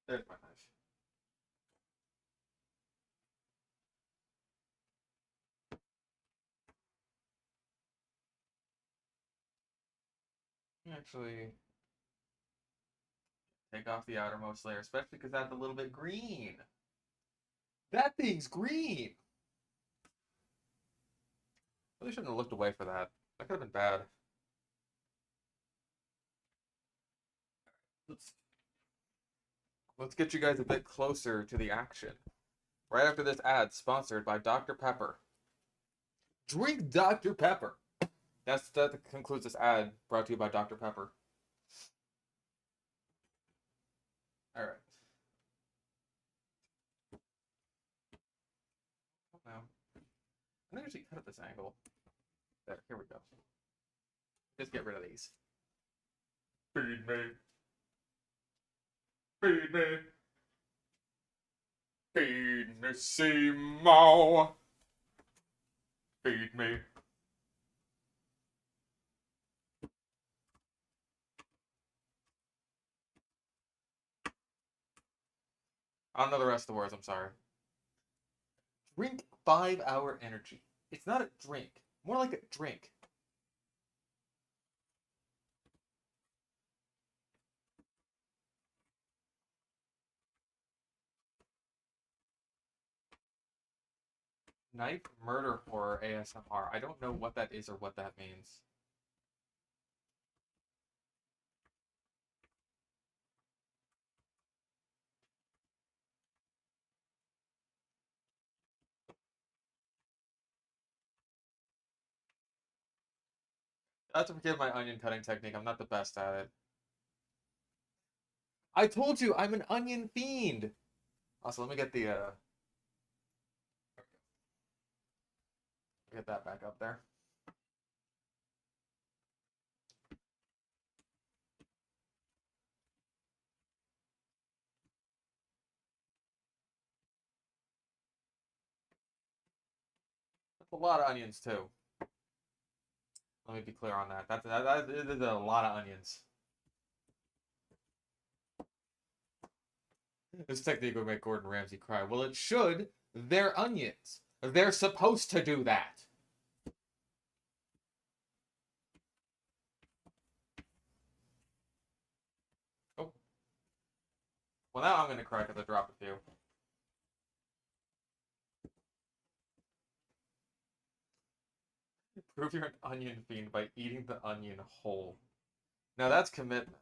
There's my knife. Actually, take off the outermost layer, especially because that's a little bit green. That thing's green! Really shouldn't have looked away for that. That could have been bad. Let's let's get you guys a bit closer to the action. Right after this ad, sponsored by Dr. Pepper. Drink Dr. Pepper. That concludes this ad brought to you by Dr. Pepper. All right. Now, I usually cut at this angle. There, here we go. Just get rid of these. Feed me. Feed me. Feed me, Seymour. Feed me. I don't know the rest of the words, I'm sorry. Drink 5-hour energy. It's not a drink. More like a drink. Knife murder horror ASMR. I don't know what that is or what that means. I have to forgive my onion cutting technique. I'm not the best at it. I told you I'm an onion fiend. Also, let me get the get that back up there. That's a lot of onions too. Let me be clear on that. That is a lot of onions. This technique would make Gordon Ramsay cry. Well, it should. They're onions. They're supposed to do that. Oh. Well, now I'm going to cry because I dropped a few. Prove you're an onion fiend by eating the onion whole. Now that's commitment.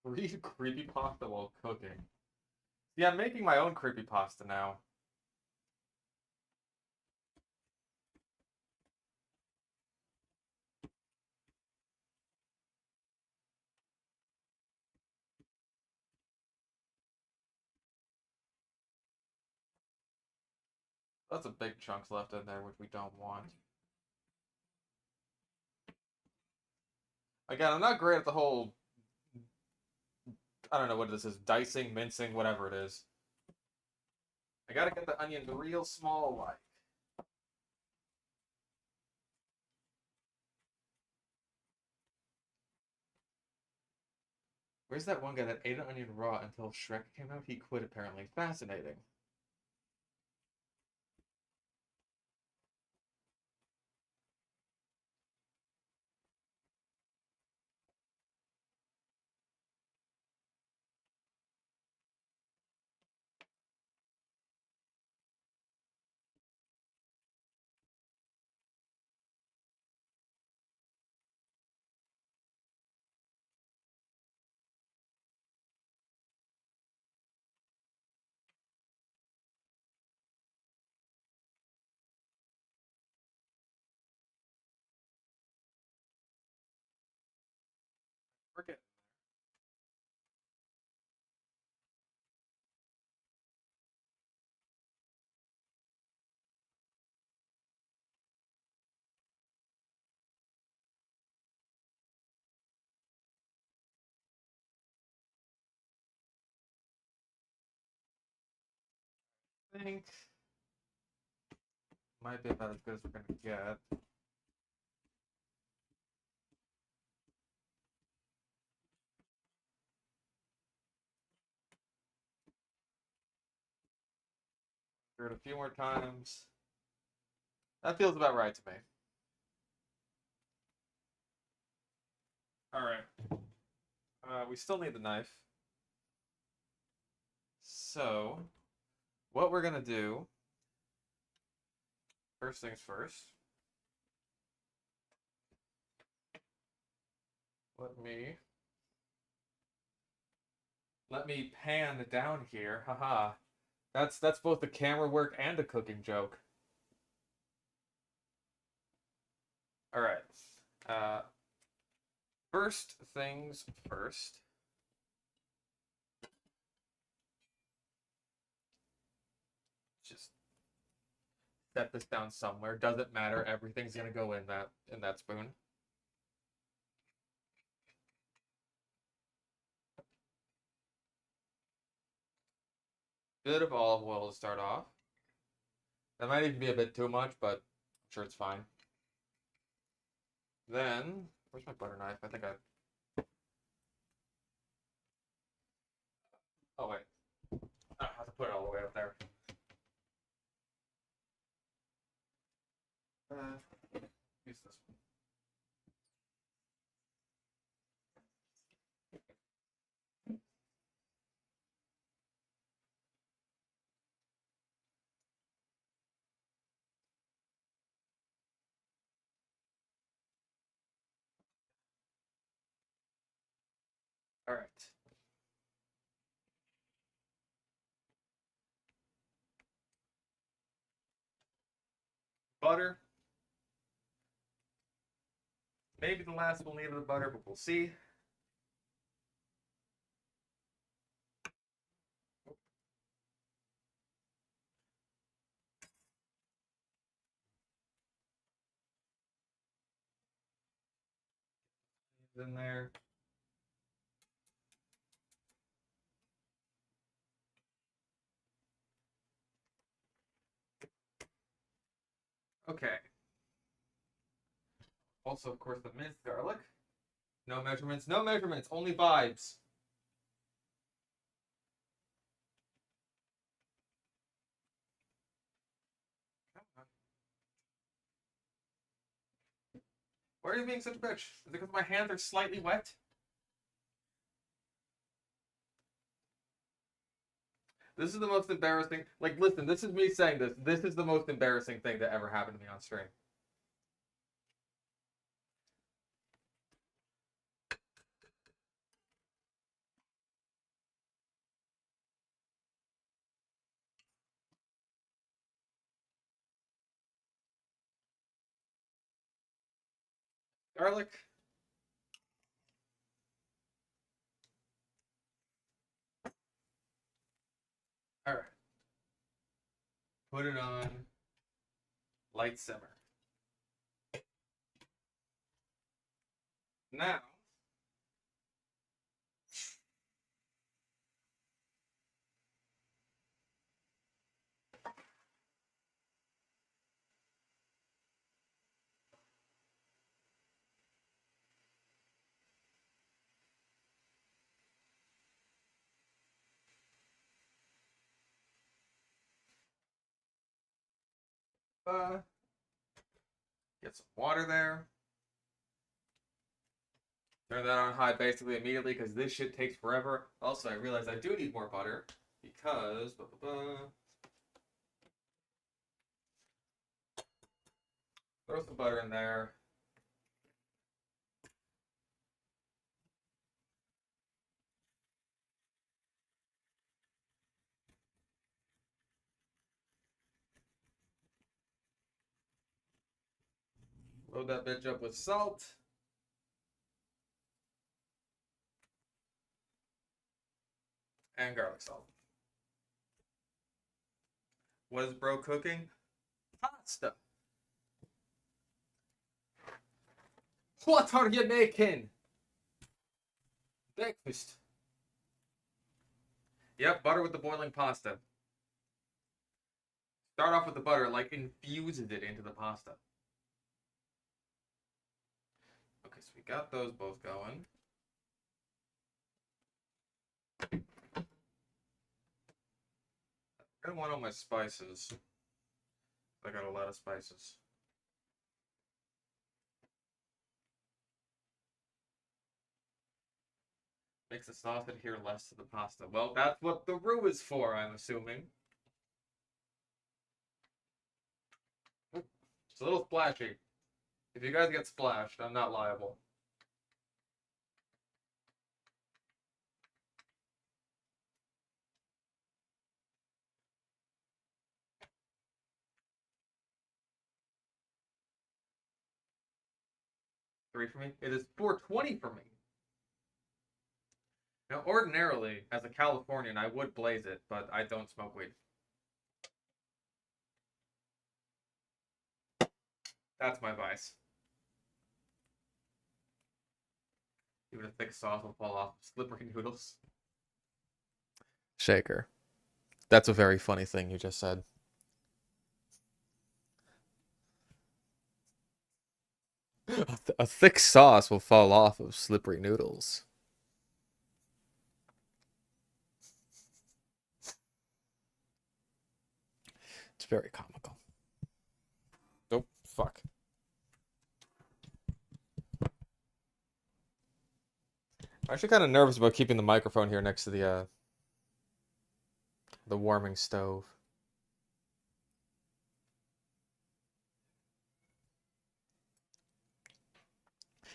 Read creepypasta while cooking. Yeah, I'm making my own creepypasta now. Lots of big chunks left in there, which we don't want. Again, I'm not great at the whole, I don't know what this is, dicing, mincing, whatever it is. I gotta get the onion real small like. Where's that one guy that ate an onion raw until Shrek came out? He quit apparently. Fascinating. Forget. I think might be about as good as we're gonna get. Stir it a few more times. That feels about right to me. All right. We still need the knife. So, what we're gonna do, first things first, let me pan down here. Haha. That's both the camera work and a cooking joke. All right. Uh, first things first. Just set this down somewhere. Doesn't matter. Everything's gonna go in that spoon. Bit of olive oil to start off. That might even be a bit too much, but I'm sure it's fine. Then, where's my butter knife? I think I. Oh wait, I have to put it all the way up there. Use this one. All right. Butter. Maybe the last we'll need of the butter, but we'll see. In there. Okay. Also, of course, the minced garlic. No measurements, no measurements, only vibes. Why are you being such a bitch? Is it because my hands are slightly wet? This is the most embarrassing. Like, listen, this is me saying this. This is the most embarrassing thing that ever happened to me on stream. Garlic. All right. Put it on light simmer. Now, get some water there. Turn that on high basically immediately because this shit takes forever. Also, I realized I do need more butter because throw some butter in there. Load that bitch up with salt. And garlic salt. What is bro cooking? Pasta. What are you making? Breakfast. Yep, butter with the boiling pasta. Start off with the butter, like infuses it into the pasta. Okay, so we got those both going. I don't want all my spices. I got a lot of spices. Makes the sauce adhere less to the pasta. Well, that's what the roux is for, I'm assuming. It's a little splashy. If you guys get splashed, I'm not liable. Three for me? It is 420 for me. Now, ordinarily, as a Californian, I would blaze it, but I don't smoke weed. That's my vice. Even a thick sauce will fall off slippery noodles. Shaker. That's a very funny thing you just said. A thick sauce will fall off of slippery noodles. It's very comical. Oh, fuck. I'm actually kind of nervous about keeping the microphone here next to the warming stove.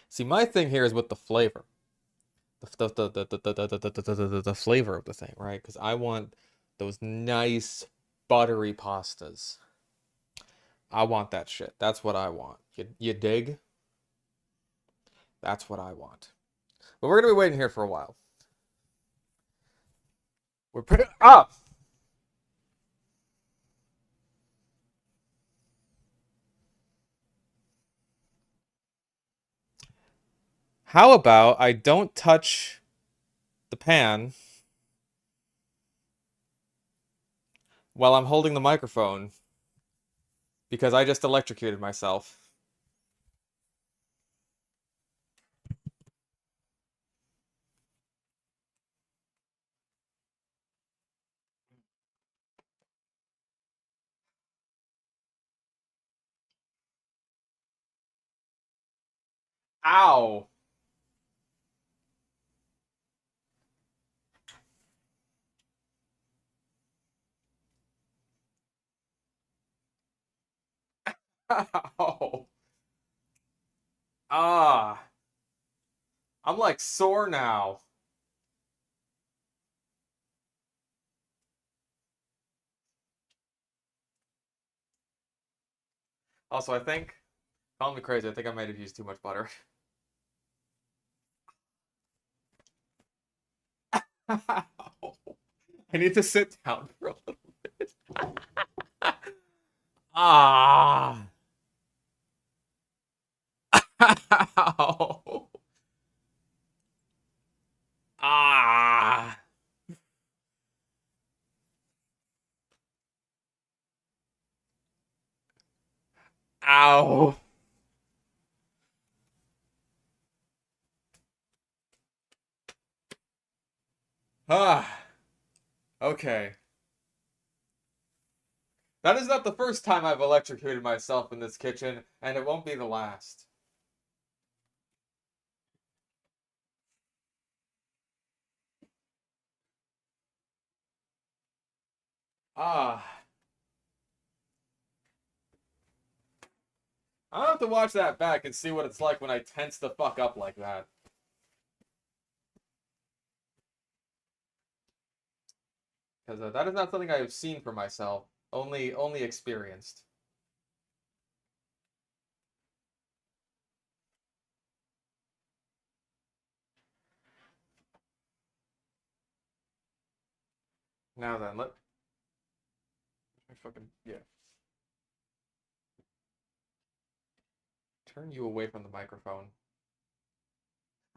See, my thing here is with the flavor. The flavor of the thing, right? Because I want those nice buttery pastas. I want that shit. That's what I want. You dig? That's what I want. But we're gonna be waiting here for a while. We're pretty up. How about I don't touch the pan while I'm holding the microphone because I just electrocuted myself. Ow. Ow. Ah. I'm like sore now. Also, I think, call me crazy, I think I might have used too much butter. I need to sit down for a little bit. Ah. Ow. Ah. Ow. Ah. Okay. That is not the first time I've electrocuted myself in this kitchen, and it won't be the last. Ah. I'll have to watch that back and see what it's like when I tense the fuck up like that. Because that is not something I have seen for myself. Only experienced. Now then, let fucking yeah. Turn you away from the microphone.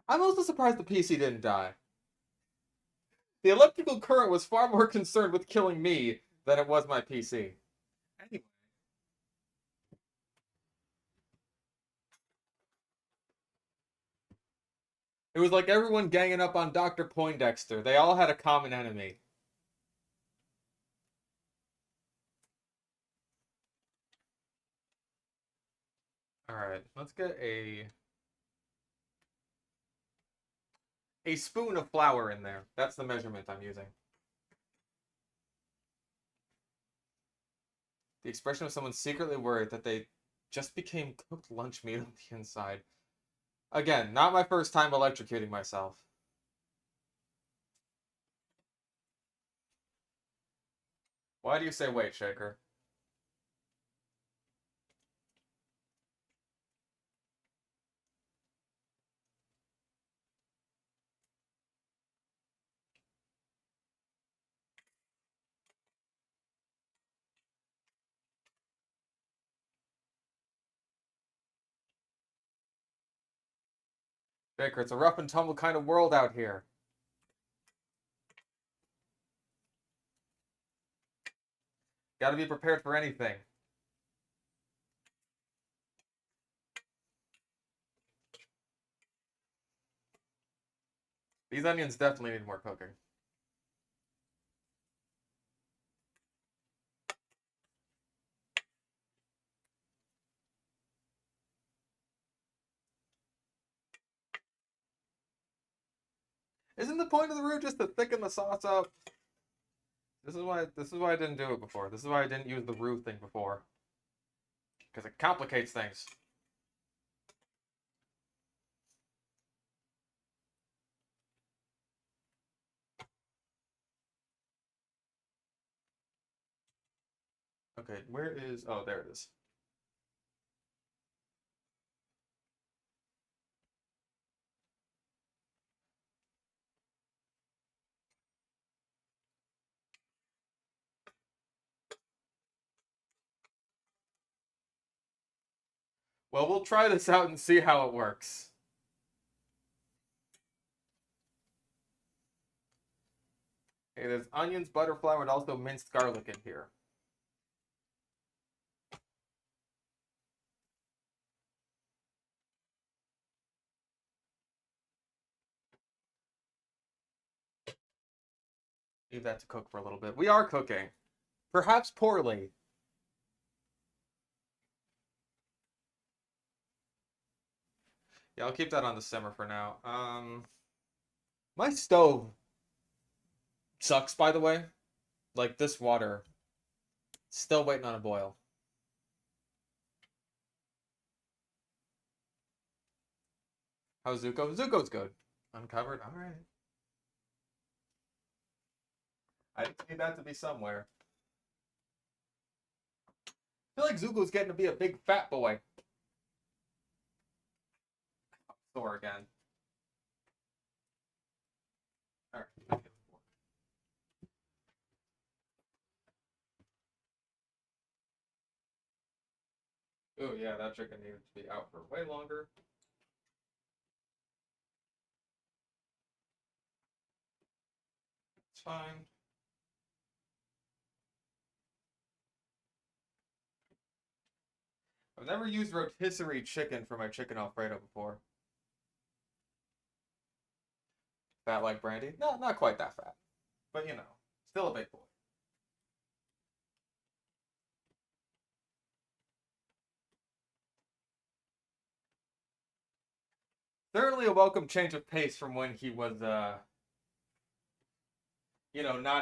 I'm also surprised the PC didn't die. The electrical current was far more concerned with killing me than it was my PC. Anyway. It was like everyone ganging up on Dr. Poindexter. They all had a common enemy. All right, let's get a spoon of flour in there. That's the measurement I'm using. The expression of someone secretly worried that they just became cooked lunch meat on the inside. Again, not my first time electrocuting myself. Why do you say wait, Shaker? Shaker, it's a rough and tumble kind of world out here. Gotta be prepared for anything. These onions definitely need more cooking. Isn't the point of the roux just to thicken the sauce up? This is why I didn't do it before. This is why I didn't use the roux thing before. Because it complicates things. Okay, where is... Oh, there it is. Well, we'll try this out and see how it works. Okay, there's onions, butter, flour, and also minced garlic in here. Leave that to cook for a little bit. We are cooking. Perhaps poorly. Yeah, I'll keep that on the simmer for now. My stove sucks, by the way. Like, this water, still waiting on a boil. How's Zuko? Zuko's good. Uncovered? Alright. I just need that to be somewhere. I feel like Zuko's getting to be a big fat boy. Sore again. Alright. Oh yeah, that chicken needed to be out for way longer. It's fine. I've never used rotisserie chicken for my chicken Alfredo before. Fat like Brandy? No, not quite that fat. But you know, still a big boy. Certainly a welcome change of pace from when he was, not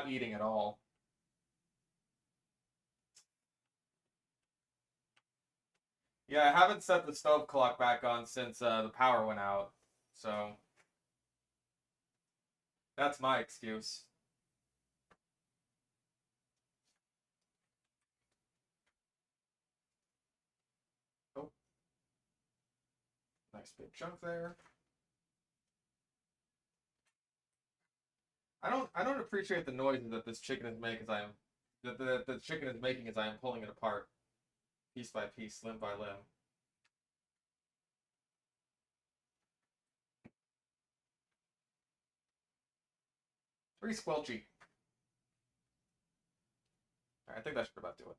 eating at all. Yeah, I haven't set the stove clock back on since the power went out. So, that's my excuse. Oh, nice big chunk there. I don't appreciate the noises that this chicken is making as I am that the chicken is making as I am pulling it apart piece by piece, limb by limb. Pretty squelchy. All right, I think that should about do it.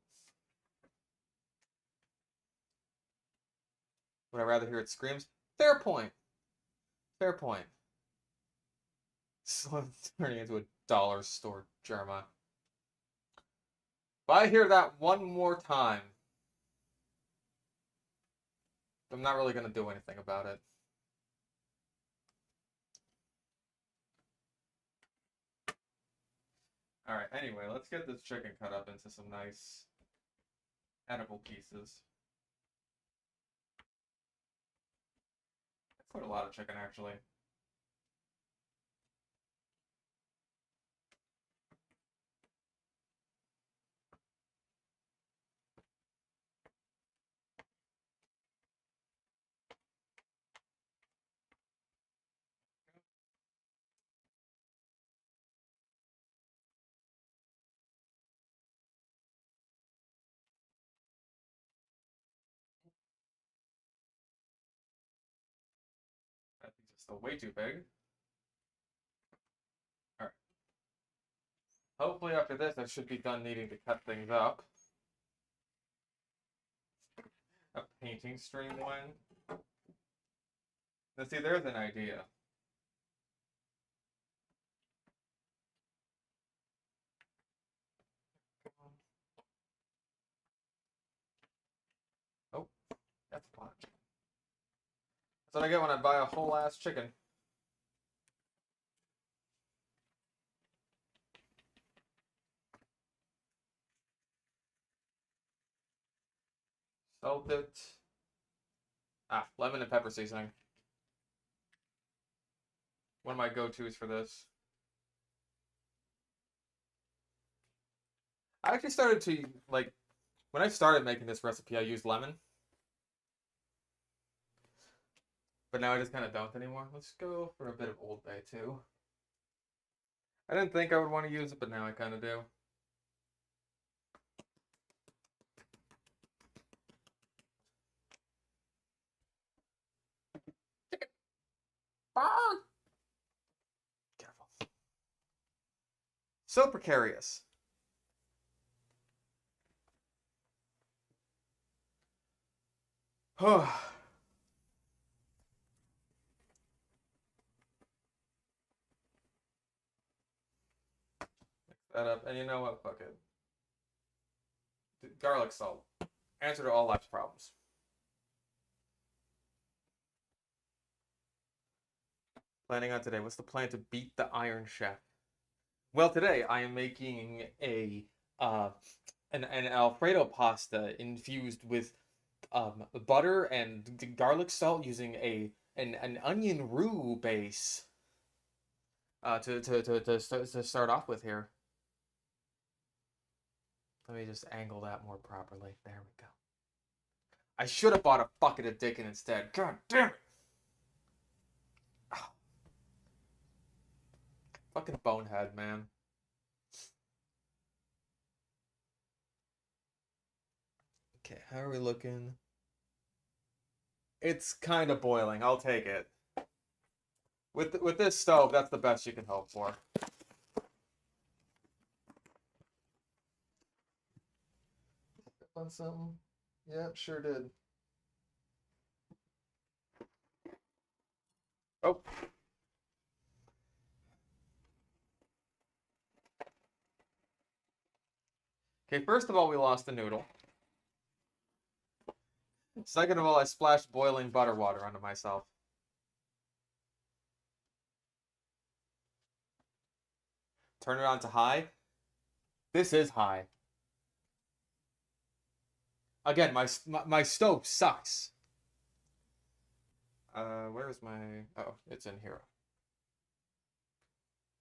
Would I rather hear it screams? Fair point. Fair point. Turning into a dollar store Germa. If I hear that one more time, I'm not really gonna do anything about it. All right. Anyway, let's get this chicken cut up into some nice edible pieces. That's quite a lot of chicken, actually. That piece is still way too big. All right. Hopefully after this, I should be done needing to cut things up. A painting streamline. Now see, there's an idea. Oh, that's a lot of chicken. That's what I get when I buy a whole ass chicken. Salt it. Ah, lemon and pepper seasoning. One of my go-tos for this. I actually started to, like, when I started making this recipe, I used lemon. But now I just kind of don't anymore. Let's go for a bit of Old Bay, too. I didn't think I would want to use it, but now I kind of do. Chicken. Careful. So precarious. Oh. Mix that up. And you know what? Fuck it. Garlic salt. Answer to all life's problems. Planning on today. What's the plan to beat the Iron Chef? Well, today I am making an Alfredo pasta infused with butter and garlic salt using an onion roux base to start off with here. Let me just angle that more properly. There we go. I should have bought a bucket of Dickon instead. God damn it! Oh, fucking bonehead, man. Okay, how are we looking? It's kind of boiling. I'll take it. With this stove, that's the best you can hope for. On something? Yep, sure did. Oh. Okay, first of all, we lost the noodle. Second of all, I splashed boiling butter water onto myself. Turn it on to high. This is high. Again, my stove sucks. Where's my... Oh, it's in here.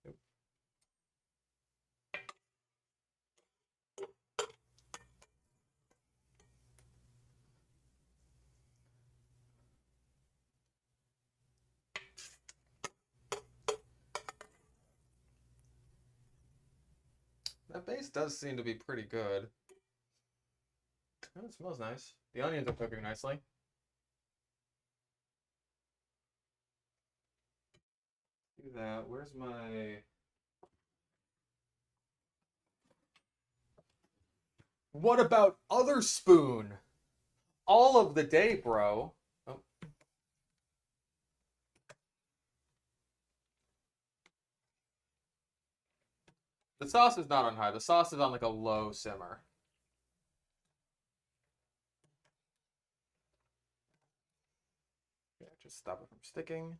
Nope. That base does seem to be pretty good. Oh, it smells nice. The onions are cooking nicely. Do that. Where's my... What about other spoon? All of the day, bro. Oh. The sauce is not on high. The sauce is on like a low simmer. Just stop it from sticking.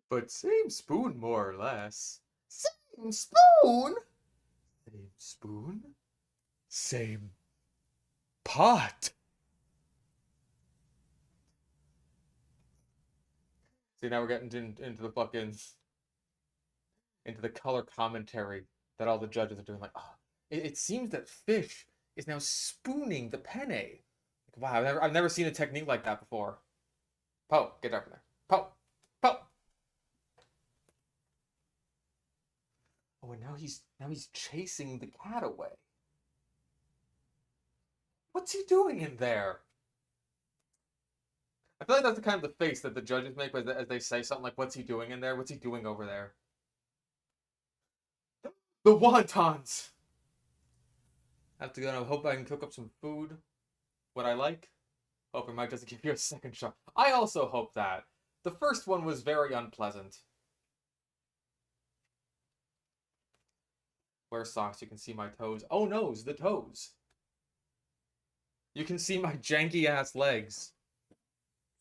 But same spoon, more or less. Same spoon? Same spoon? Same pot. See, now we're getting into the fucking into the color commentary that all the judges are doing. Like, oh, it seems that fish is now spooning the penne. Like, wow, I've never seen a technique like that before. Poe, get down from there. Poe, Poe. Oh, and now he's chasing the cat away. What's he doing in there? I feel like that's the kind of the face that the judges make as they say something like, "What's he doing in there? What's he doing over there?" The wontons. I have to go and I hope I can cook up some food. What I like. Hope Mike doesn't give you a second shot. I also hope that. The first one was very unpleasant. Wear socks, you can see my toes. Oh no, the toes. You can see my janky ass legs.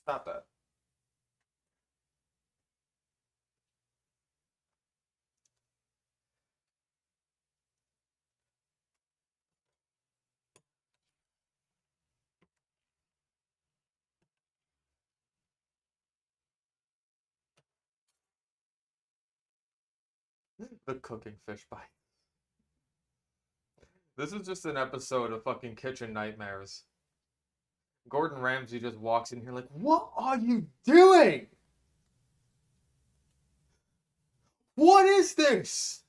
Stop that. The cooking fish bite. This is just an episode of fucking Kitchen Nightmares. Gordon Ramsay just walks in here like, "What are you doing? What is this?"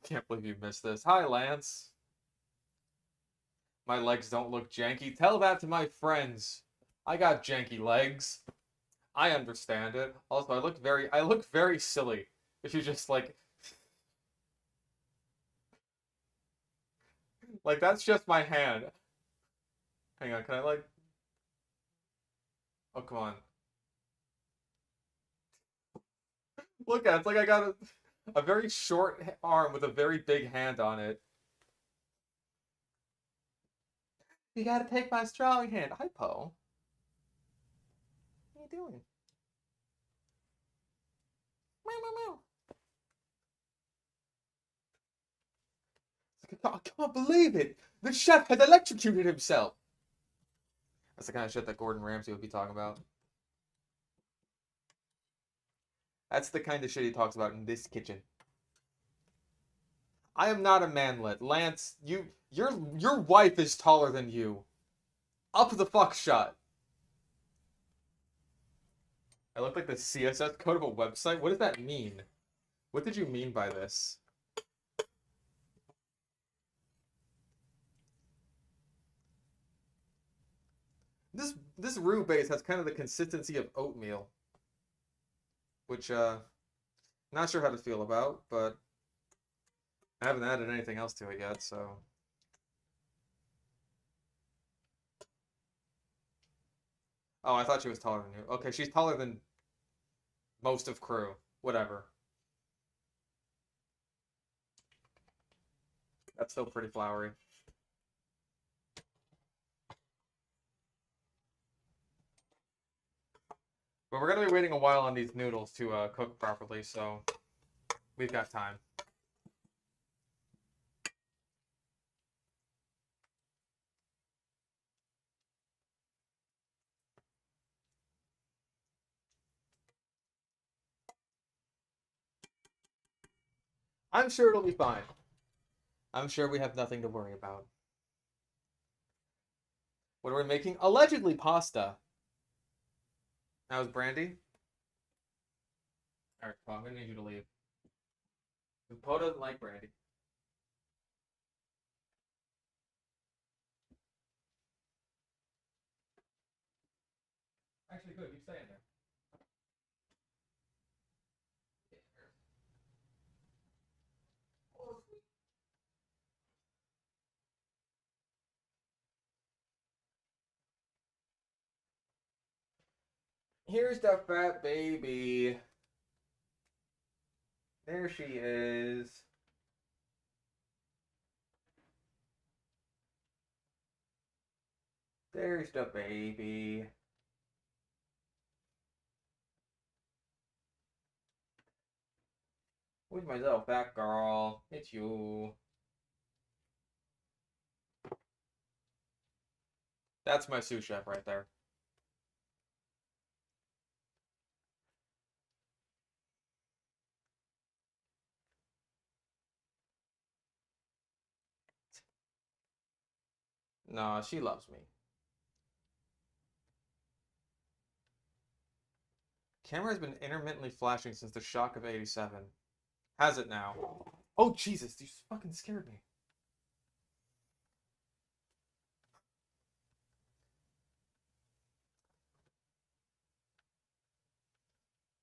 Can't believe you missed this. Hi, Lance. My legs don't look janky. Tell that to my friends. I got janky legs. I understand it. Also, I look very silly if you just like that's just my hand. Hang on, can I like oh come on. Look at it. It's like I got a very short arm with a very big hand on it. You gotta take my strong hand. Hi, Poe. What are you doing? Meow, meow, meow. I can't believe it. The chef has electrocuted himself. That's the kind of shit that Gordon Ramsay would be talking about. That's the kind of shit he talks about in this kitchen. I am not a manlet. Lance, your wife is taller than you. Up the fuck shut. I look like the CSS code of a website? What does that mean? What did you mean by this? This roux base has kind of the consistency of oatmeal. Which not sure how to feel about, but I haven't added anything else to it yet, so. Oh, I thought she was taller than you. Okay, she's taller than most of crew. Whatever. That's still pretty floury. But we're gonna be waiting a while on these noodles to cook properly, so we've got time. I'm sure it'll be fine. I'm sure we have nothing to worry about. What are we making? Allegedly pasta. How's Brandy? Alright, well, I'm gonna need you to leave. Poe doesn't like Brandy. Actually, good. You stay in there. Here's the fat baby. There she is. There's the baby. With myself back, girl. It's you. That's my sous chef right there. Nah, she loves me. Camera has been intermittently flashing since the shock of 87. Has it now? Oh, Jesus, you fucking scared me.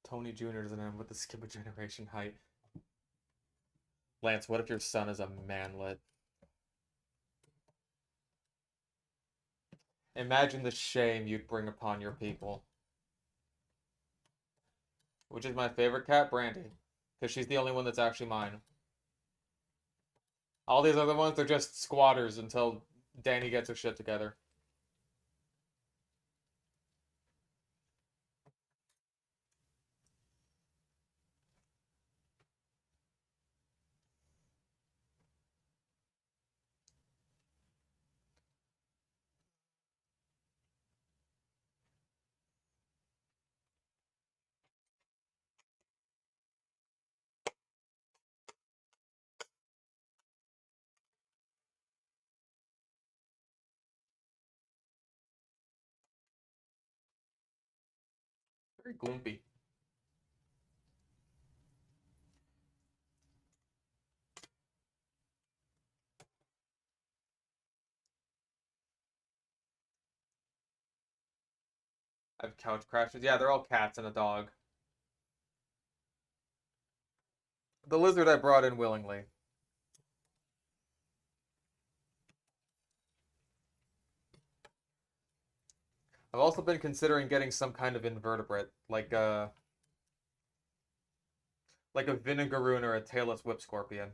Tony Jr. doesn't end with the skip a generation height. Lance, what if your son is a manlet? Imagine the shame you'd bring upon your people. Which is my favorite cat, Brandy. Because she's the only one that's actually mine. All these other ones, they're just squatters until Danny gets her shit together. Very gloopy. I have couch crashers. Yeah, they're all cats and a dog. The lizard I brought in willingly. I've also been considering getting some kind of invertebrate, like a vinegaroon or a tailless whip scorpion.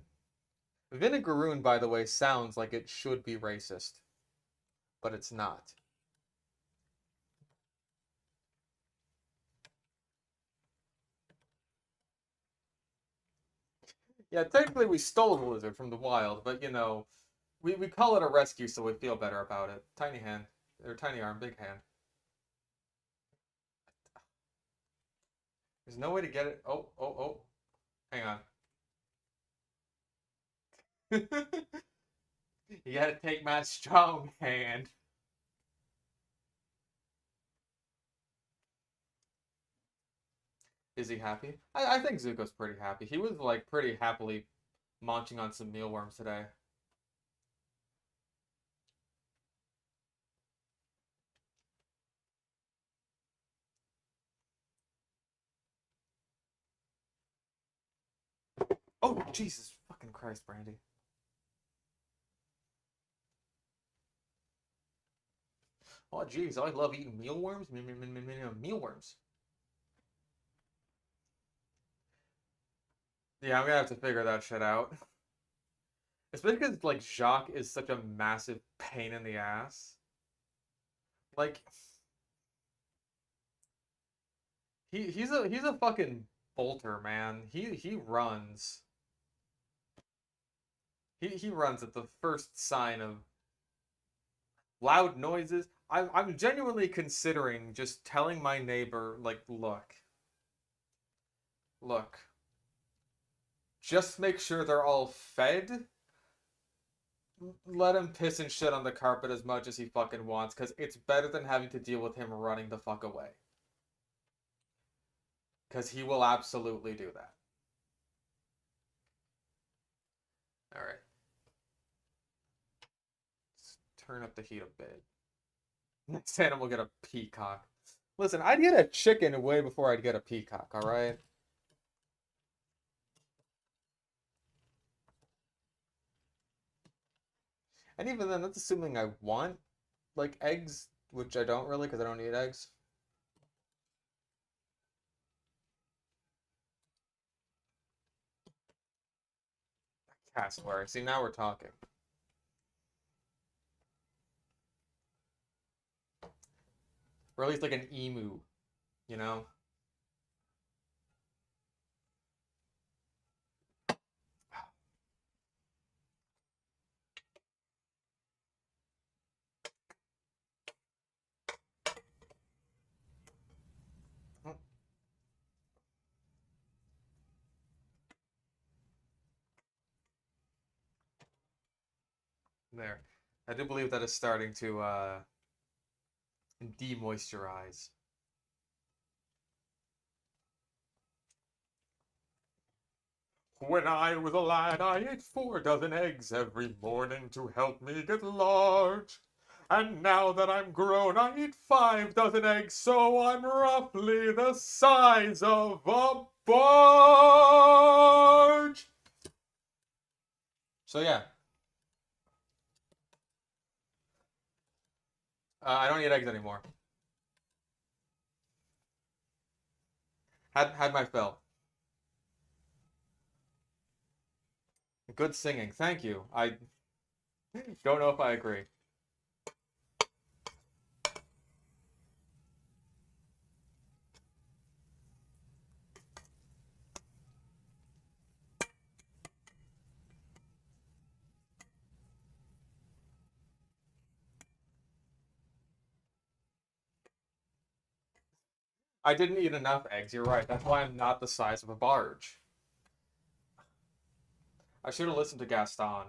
Vinegaroon, by the way, sounds like it should be racist, but it's not. Yeah, technically we stole the lizard from the wild, but you know, we call it a rescue so we feel better about it. Tiny hand. Or tiny arm, big hand. There's no way to get it. Oh, oh, oh. Hang on. You gotta take my strong hand. Is he happy? I think Zuko's pretty happy. He was like pretty happily munching on some mealworms today. Oh, Jesus fucking Christ, Brandy. Oh, jeez, I love eating mealworms. Mealworms. Yeah, I'm gonna have to figure that shit out. Especially because like Jacques is such a massive pain in the ass. Like he's a fucking bolter, man. He runs. He runs at the first sign of loud noises. I'm genuinely considering just telling my neighbor, like, look, just make sure they're all fed. Let him piss and shit on the carpet as much as he fucking wants, because it's better than having to deal with him running the fuck away. Because he will absolutely do that. Alright. Let's turn up the heat a bit. Next animal get a peacock. Listen, I'd get a chicken way before I'd get a peacock, alright? And even then, that's assuming I want, like, eggs, which I don't really, because I don't eat eggs. Cassowary. See, now we're talking. Or at least like an emu, you know? There. I do believe that is starting to demoisturize. When I was a lad, I ate 4 dozen eggs every morning to help me get large. And now that I'm grown, I eat 5 dozen eggs, so I'm roughly the size of a barge. So yeah, I don't eat eggs anymore. Had my fill. Good singing, thank you. I don't know if I agree. I didn't eat enough eggs. You're right. That's why I'm not the size of a barge. I should have listened to Gaston.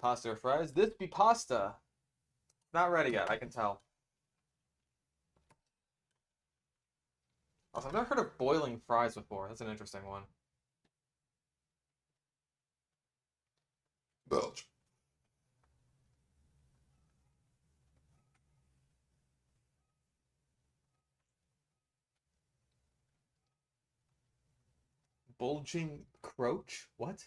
Pasta or fries? This be pasta. Not ready yet, I can tell. Also, I've never heard of boiling fries before. That's an interesting one. Belch. Bulging croach? What?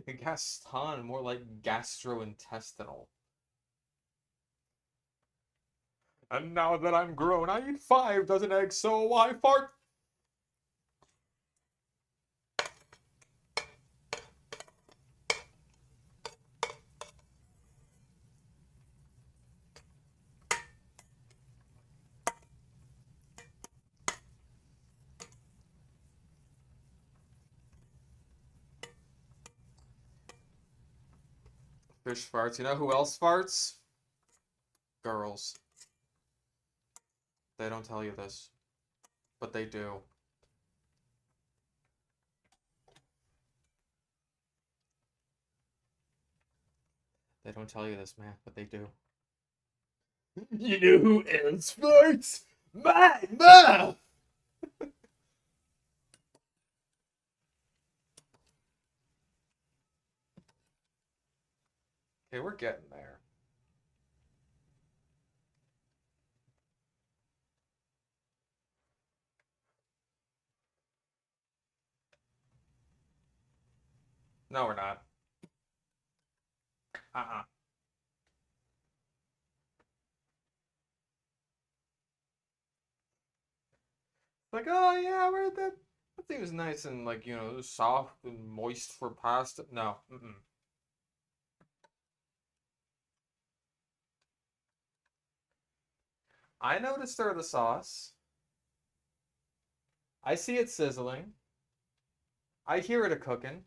Gaston, more like gastrointestinal. And now that I'm grown, I eat 5 dozen eggs, so I fart. Fish farts. You know who else farts? Girls. They don't tell you this, but they do. They don't tell you this, man, but they do. You know who else farts? My mom! Okay, we're getting there. No, we're not. Uh-uh. Like, oh yeah, we're that seems nice and like, soft and moist for pasta. No. Mm-mm. I know to stir the sauce. I see it sizzling. I hear it a cooking.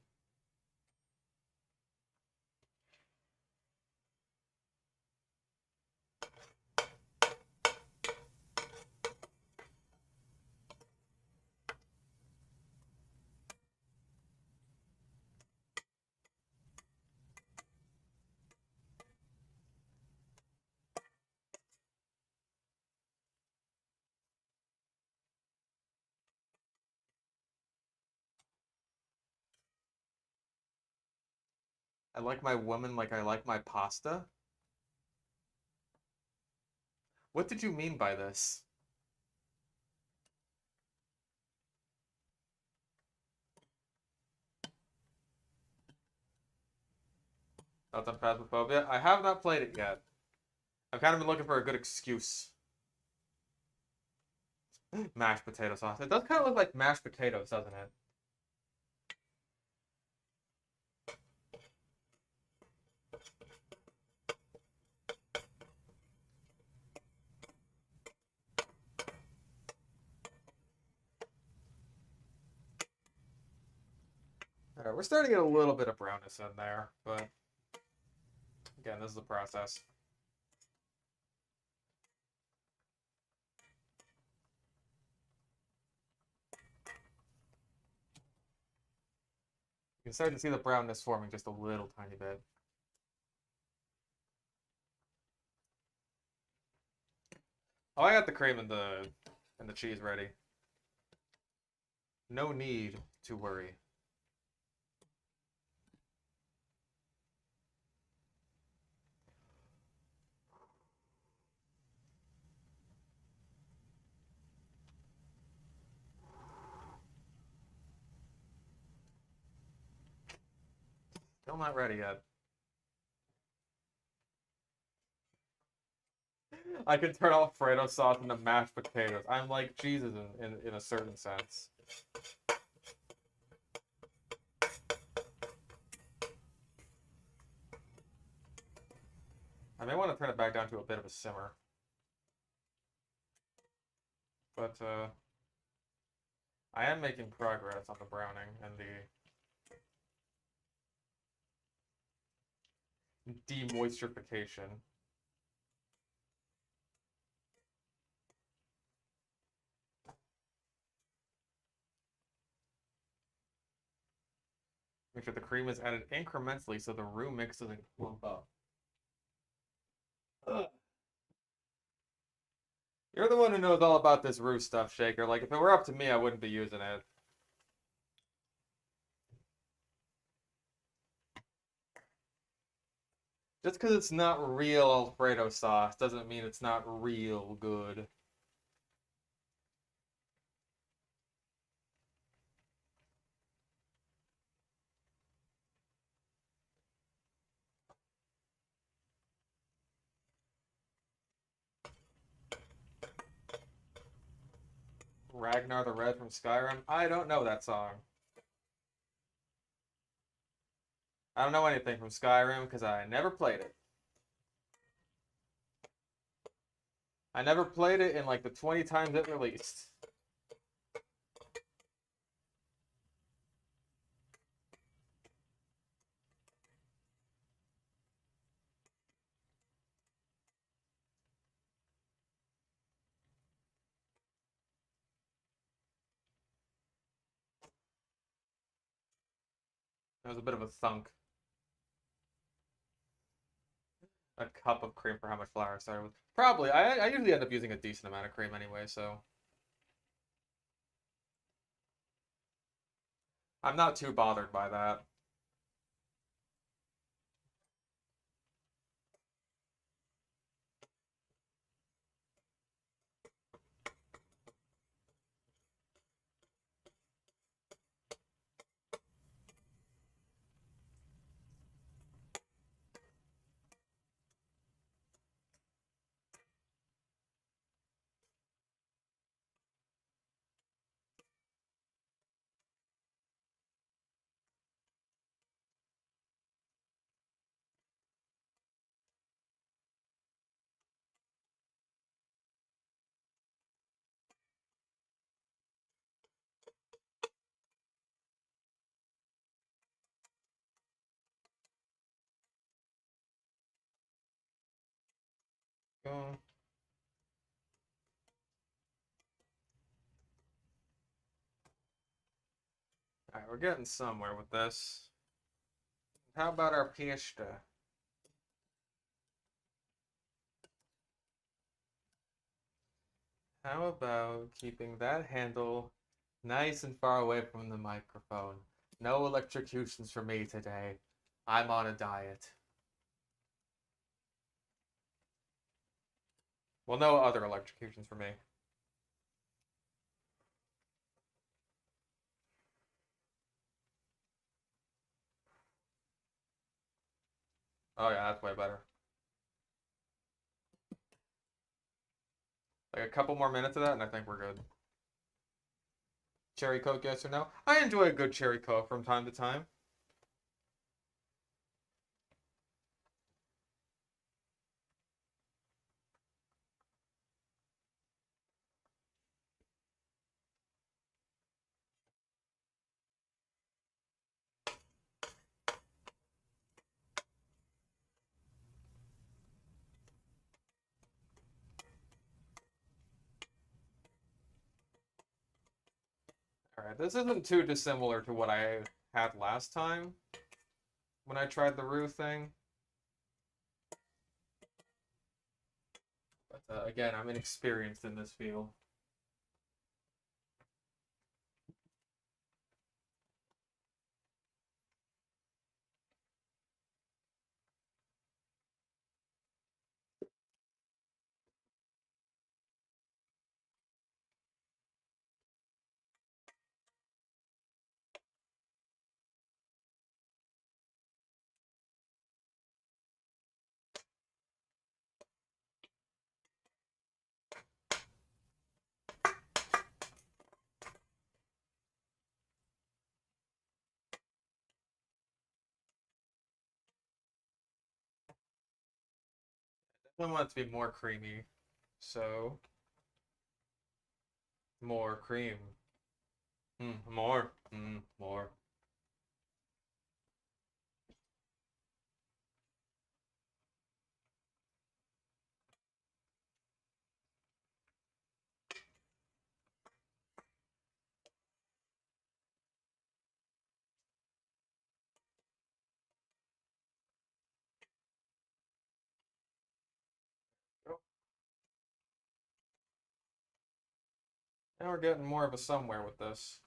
I like my woman like I like my pasta. What did you mean by this? Thoughts on Phasmophobia? I have not played it yet. I've kind of been looking for a good excuse. Mashed potato sauce. It does kind of look like mashed potatoes, doesn't it? All right, we're starting to get a little bit of brownness in there, but again, this is a process. You can start to see the brownness forming just a little tiny bit. Oh, I got the cream and the cheese ready. No need to worry. Still not ready yet. I could turn Alfredo sauce into mashed potatoes. I'm like Jesus in a certain sense. I may want to turn it back down to a bit of a simmer. But I am making progress on the browning and the demoisturification. Make sure the cream is added incrementally so the roux mix doesn't clump up. Ugh. You're the one who knows all about this roux stuff, Shaker. Like, if it were up to me, I wouldn't be using it. Just because it's not real Alfredo sauce doesn't mean it's not real good. Ragnar the Red from Skyrim? I don't know that song. I don't know anything from Skyrim because I never played it. I never played it in like the 20 times it released. It was a bit of a thunk. A cup of cream for how much flour I started with. Probably. I usually end up using a decent amount of cream anyway, so I'm not too bothered by that. Alright, we're getting somewhere with this. How about our pasta? How about keeping that handle nice and far away from the microphone? No electrocutions for me today. I'm on a diet. Well, no other electrocutions for me. Oh yeah, that's way better. Like a couple more minutes of that, and I think we're good. Cherry Coke, yes or no? I enjoy a good cherry Coke from time to time. All right, this isn't too dissimilar to what I had last time when I tried the roux thing. But again, I'm inexperienced in this field. I want it to be more creamy, so more cream. More. Oh, now we're getting more of a somewhere with this.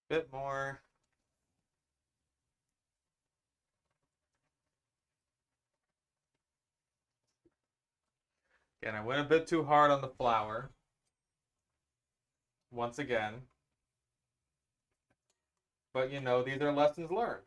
Bit more. Again, I went a bit too hard on the flour. Once again. But you know, these are lessons learned.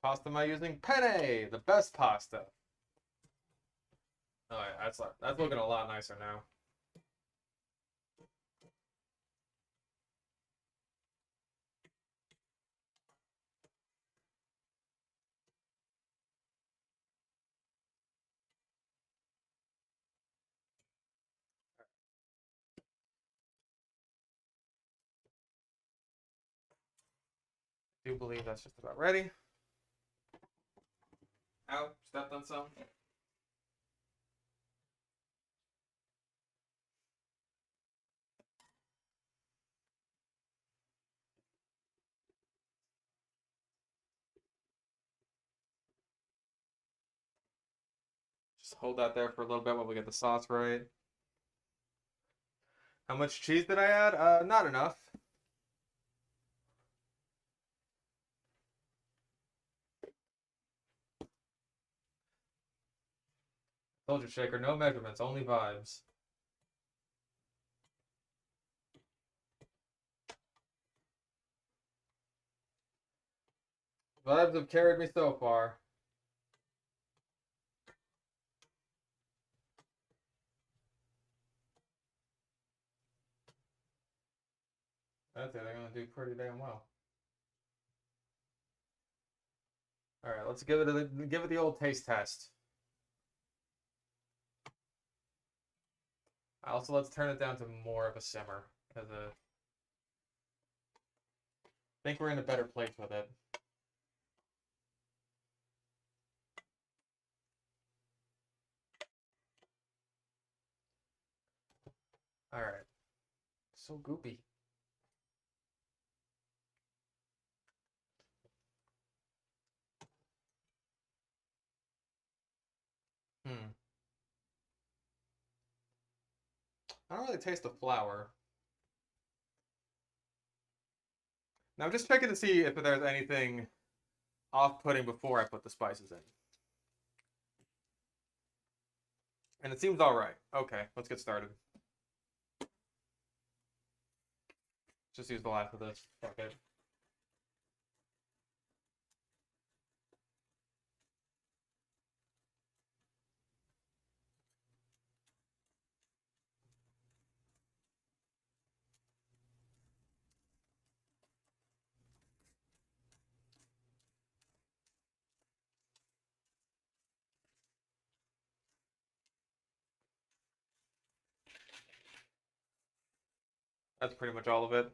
Pasta am I using? Penne, the best pasta. All right, that's looking a lot nicer now. I do believe that's just about ready. Ow, stepped on some. Just hold that there for a little bit while we get the sauce right. How much cheese did I add? Not enough. Told you, Shaker, no measurements, only vibes. Vibes have carried me so far. That's it. They're gonna do pretty damn well. All right, let's give it the old taste test. Also, let's turn it down to more of a simmer because I think we're in a better place with it. All right, so goopy. Hmm. I don't really taste the flour. Now I'm just checking to see if there's anything off-putting before I put the spices in. And it seems all right. Okay, let's get started. Just use the last of this. Okay. That's pretty much all of it.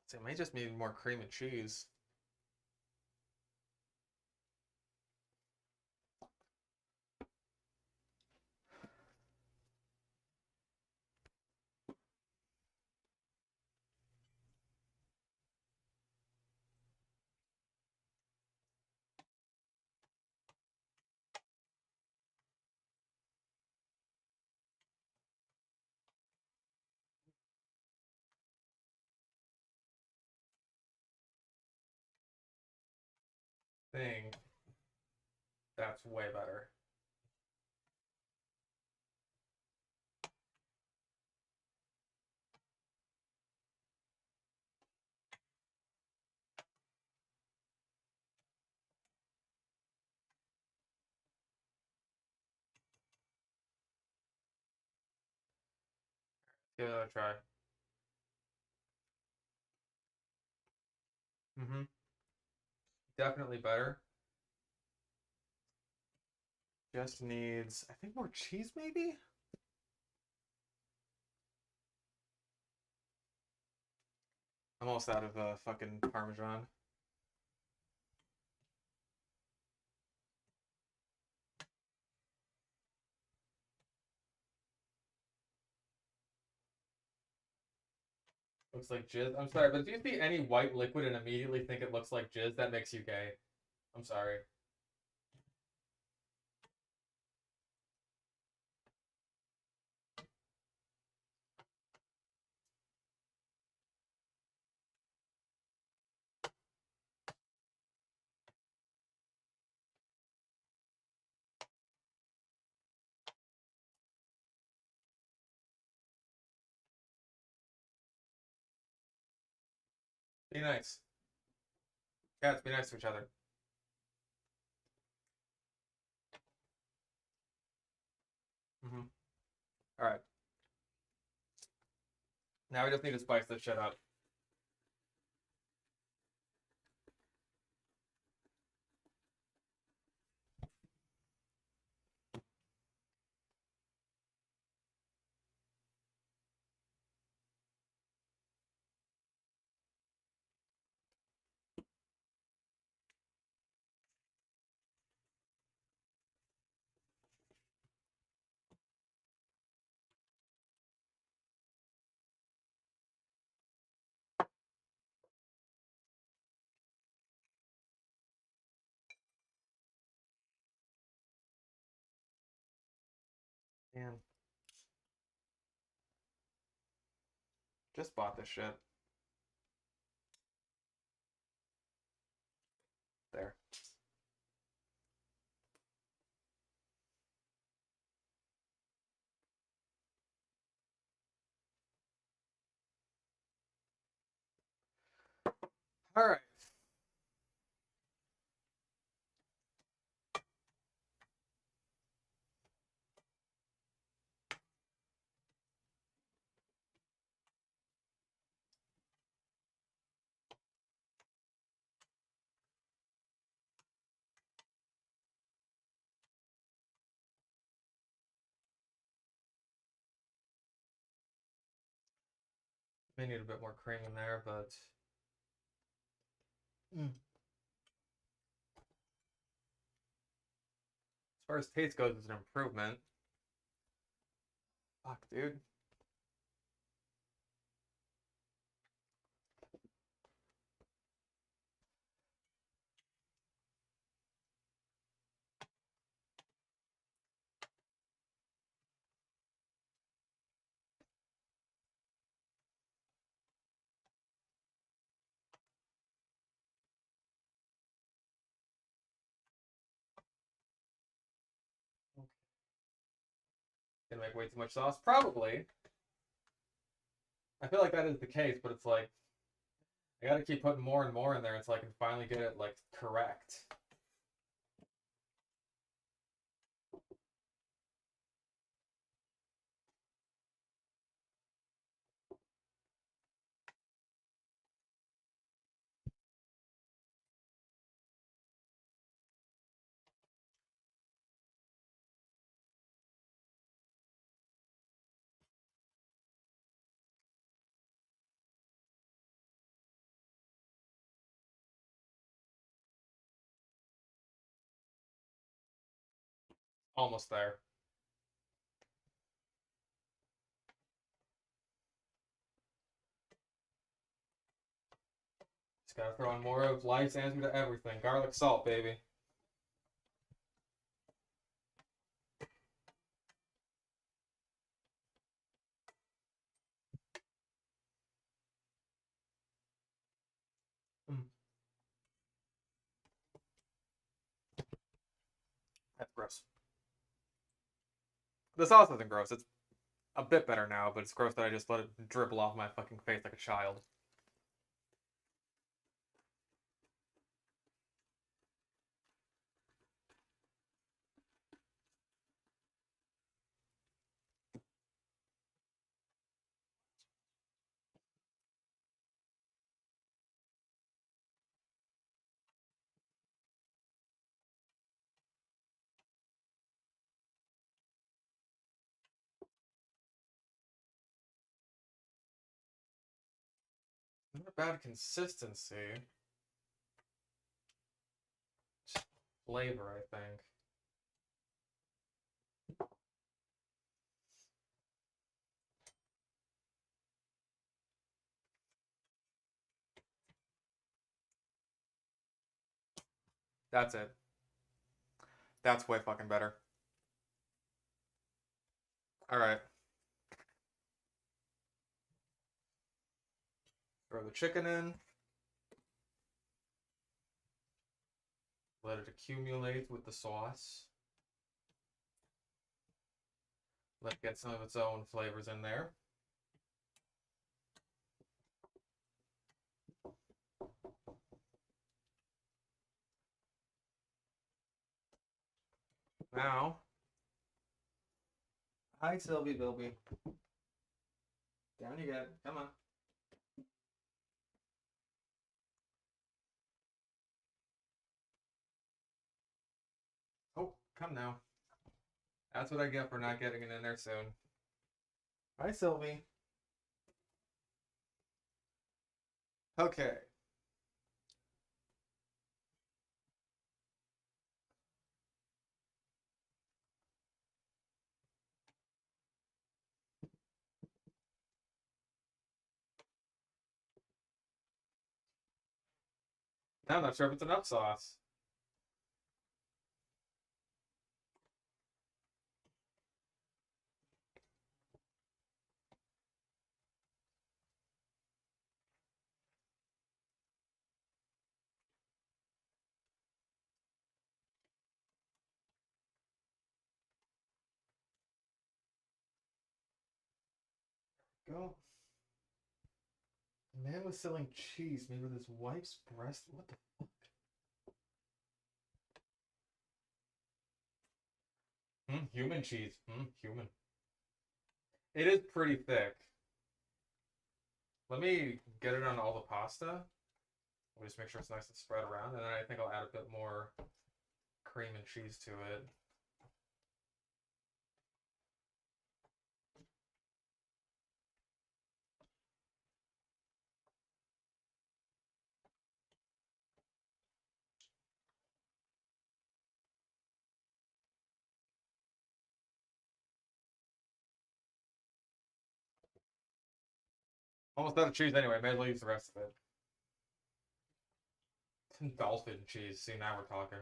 So it may just need more cream and cheese. I think that's way better. Give it another try. Mm-hmm. Definitely better. Just needs, I think, more cheese maybe? I'm almost out of fucking Parmesan. Looks like jizz. I'm sorry, but if you see any white liquid and immediately think it looks like jizz, that makes you gay. I'm sorry. Be nice. Cats, be nice to each other. Mm-hmm. All right. Now we just need to spice this shit up. Man, just bought this shit. There. All right. May need a bit more cream in there, but it's far as taste goes, it's an improvement. Fuck, dude. Gonna make way too much sauce? Probably. I feel like that is the case, but it's like I gotta keep putting more and more in there until I can finally get it like correct. Almost there. Just gotta throw in more of life's answer to everything. Garlic salt, baby. Mm, that's gross. The sauce isn't gross. It's a bit better now, but it's gross that I just let it dribble off my fucking face like a child. Not a bad consistency. Just flavor, I think. That's it. That's way fucking better. Alright. Throw the chicken in. Let it accumulate with the sauce. Let it get some of its own flavors in there. Now, hi Sylvie Bilby. Down you get. Come on. Oh, come now. That's what I get for not getting it in there soon. Hi Sylvie. Okay. Now I'm not sure if it's enough sauce. Go. A man was selling cheese made with his wife's breast. What the fuck? Human cheese. Human. It is pretty thick. Let me get it on all the pasta. We'll just make sure it's nice and spread around, and then I think I'll add a bit more cream and cheese to it. Almost out of cheese anyway. May as well use the rest of it. Dolphin cheese. See, now we're talking.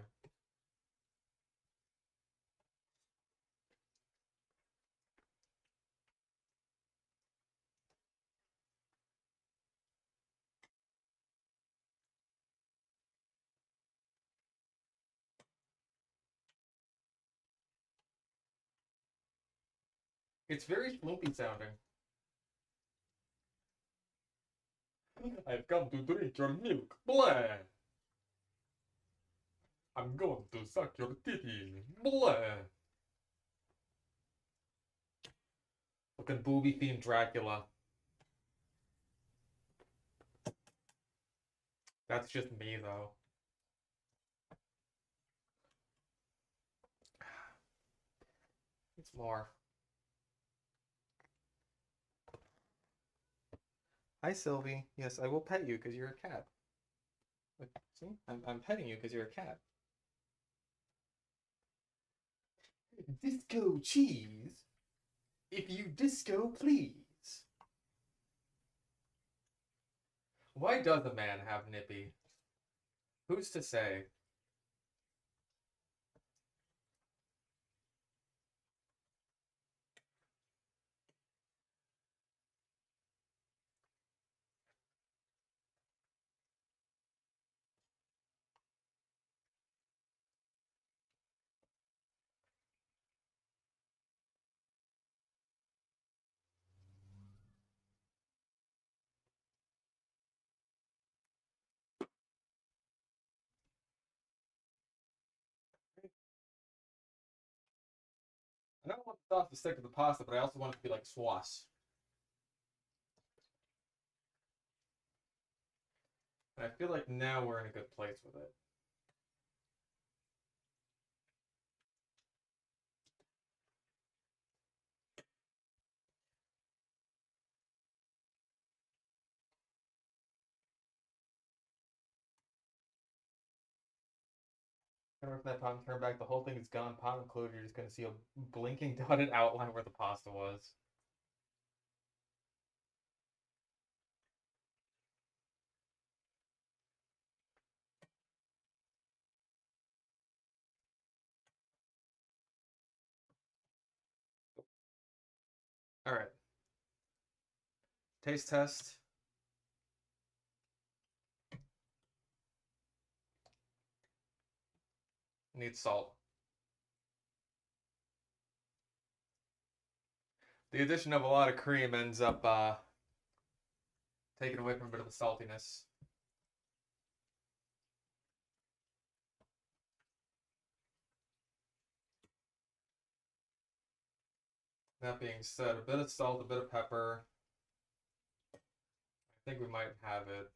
It's very floopy sounding. I've come to drink your milk. Blah! I'm going to suck your titty. Blah! Fucking booby themed Dracula. That's just me, though. It's more. Hi, Sylvie. Yes, I will pet you because you're a cat. Look, see? I'm petting you because you're a cat. Disco cheese. If you disco, please. Why does a man have nippy? Who's to say? I don't want the sauce to stick to the pasta, but I also want it to be like sauce. And I feel like now we're in a good place with it. Remember if that time turn back, the whole thing is gone, pot included, you're just gonna see a blinking dotted outline where the pasta was. Alright. Taste test. Needs salt. The addition of a lot of cream ends up taking away from a bit of the saltiness. That being said, a bit of salt, a bit of pepper. I think we might have it.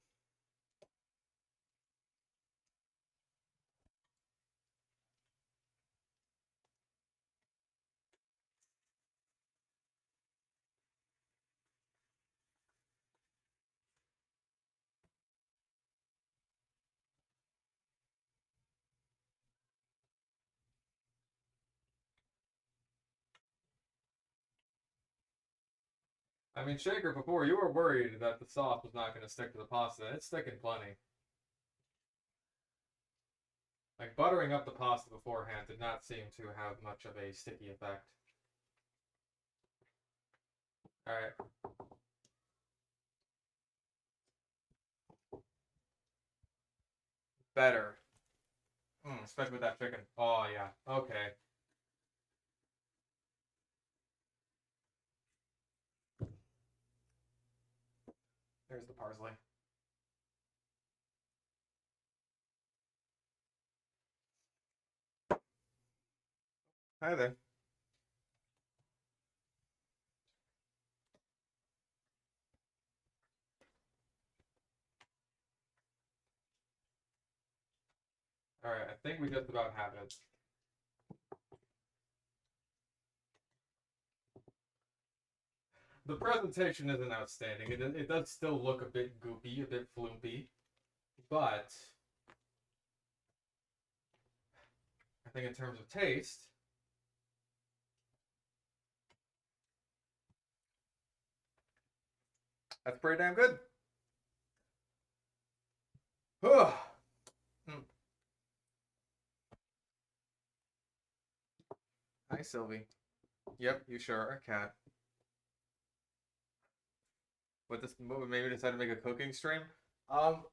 I mean, Shaker, before you were worried that the sauce was not going to stick to the pasta. It's sticking plenty. Like, buttering up the pasta beforehand did not seem to have much of a sticky effect. Alright. Better. Especially with that chicken. Oh, yeah. Okay. There's the parsley. Hi there. Alright, I think we just about have it. The presentation isn't outstanding. It does still look a bit goopy, a bit floopy. But I think in terms of taste, That's pretty damn good. Ugh. Mm. Hi, Sylvie. Yep, you sure are a cat. What this movie maybe decided to make a cooking stream? Oh,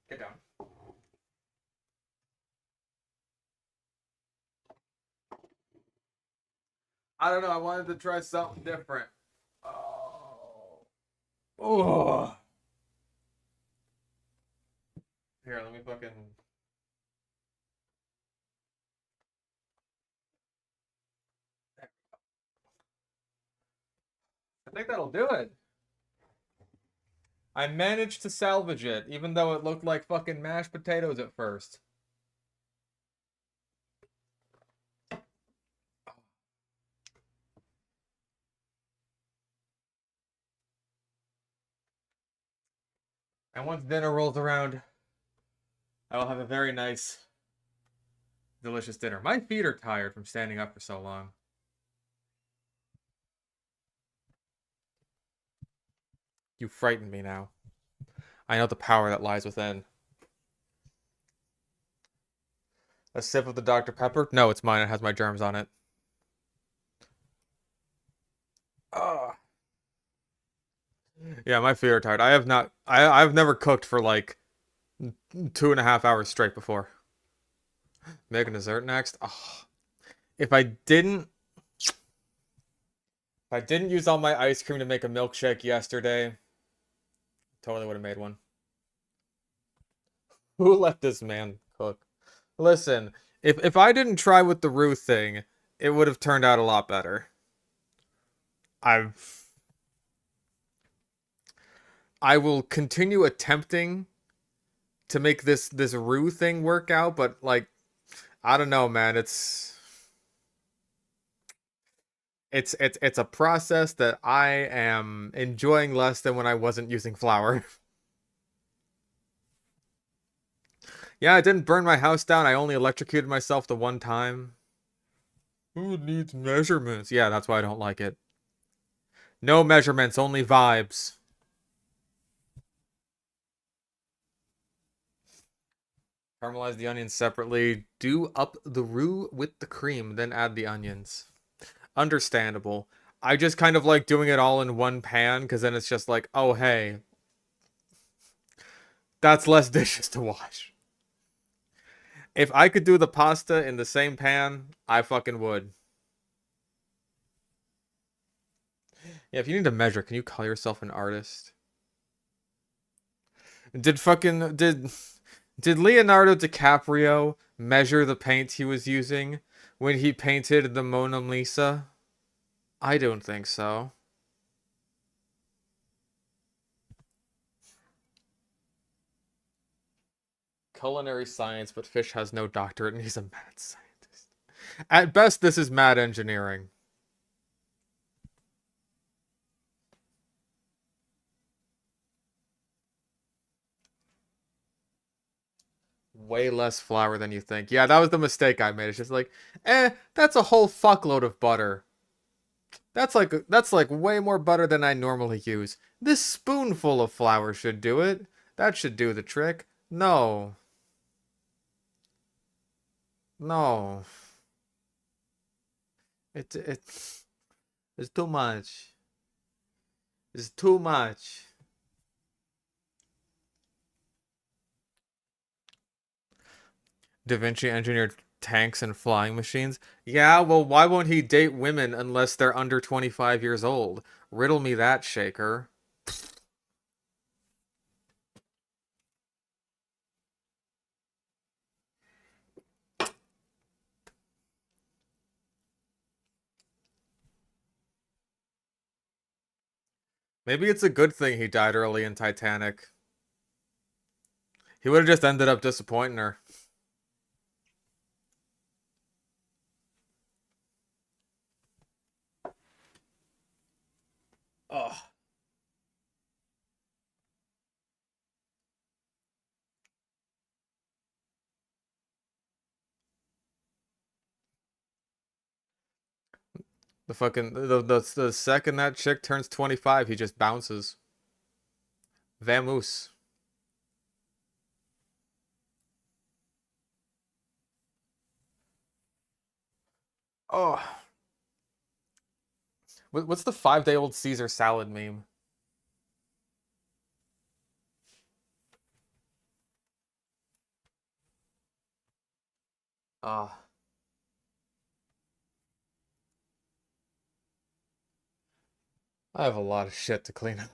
get down. I don't know. I wanted to try something different. Oh, oh. Here, let me fucking. I think that'll do it. I managed to salvage it, even though it looked like fucking mashed potatoes at first. And once dinner rolls around, I will have a very nice, delicious dinner. My feet are tired from standing up for so long. You frighten me now. I know the power that lies within. A sip of the Dr. Pepper? No, it's mine. It has my germs on it. Ugh. Yeah, my feet are tired. I have not. I've never cooked for like 2.5 hours straight before. Make a dessert next. Oh, if I didn't, if I didn't use all my ice cream to make a milkshake yesterday, totally would have made one. Who let this man cook? Listen, if I didn't try with the roux thing, it would have turned out a lot better. I've I will continue attempting to make this roux thing work out, but like I don't know, man. It's a process that I am enjoying less than when I wasn't using flour. Yeah, I didn't burn my house down. I only electrocuted myself the one time. Who needs measurements? Yeah, that's why I don't like it. No measurements, only vibes. Caramelize the onions separately. Do up the roux with the cream, then add the onions. Understandable. I just kind of like doing it all in one pan because then it's just like, oh, hey, that's less dishes to wash. If I could do the pasta in the same pan, I fucking would. Yeah, if you need to measure, can you call yourself an artist? Did fucking did Leonardo DiCaprio measure the paint he was using when he painted the Mona Lisa? I don't think so. Culinary science, but fish has no doctorate and he's a mad scientist. At best, this is mad engineering. Way less flour than you think. Yeah, that was the mistake I made. It's just like, that's a whole fuckload of butter. That's like way more butter than I normally use. This spoonful of flour should do it. That should do the trick. No. No. It's too much. It's too much. Da Vinci engineered tanks and flying machines. Yeah, well, why won't he date women unless they're under 25 years old? Riddle me that, Shaker. Maybe it's a good thing he died early in Titanic. He would have just ended up disappointing her. Ugh. The fucking the second that chick turns 25, he just bounces. Vamoose. Oh, what's the 5-day-old Caesar salad meme? Ah, I have a lot of shit to clean up.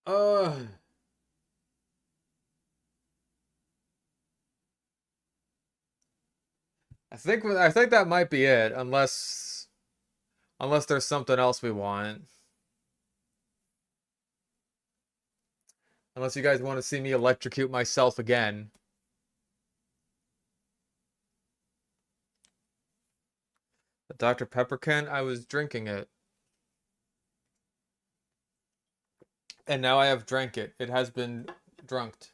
Uh, I think that might be it, unless there's something else we want. Unless you guys want to see me electrocute myself again. The Dr. Pepper can, I was drinking it. And now I have drank it. It has been drunked.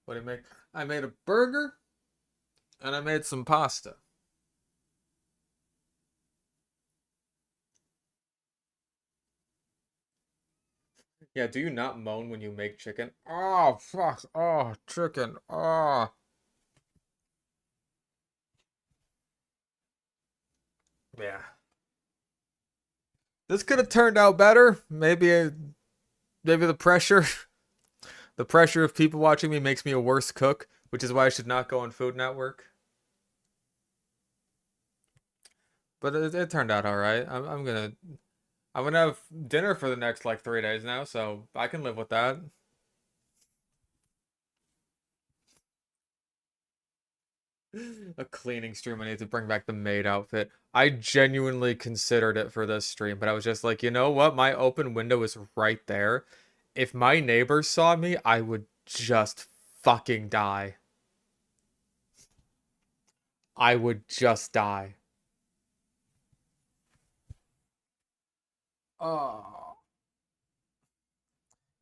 What did I make? I made a burger and I made some pasta. Yeah, do you not moan when you make chicken? Oh, fuck. Oh, chicken. Oh. Yeah. This could have turned out better. Maybe the pressure, the pressure of people watching me makes me a worse cook, which is why I should not go on Food Network. But it turned out all right. I'm gonna have dinner for the next like 3 days now, so I can live with that. A cleaning stream. I need to bring back the maid outfit. I genuinely considered it for this stream, but I was just like, you know what? My open window is right there. If my neighbors saw me, I would just fucking die. I would just die. Oh.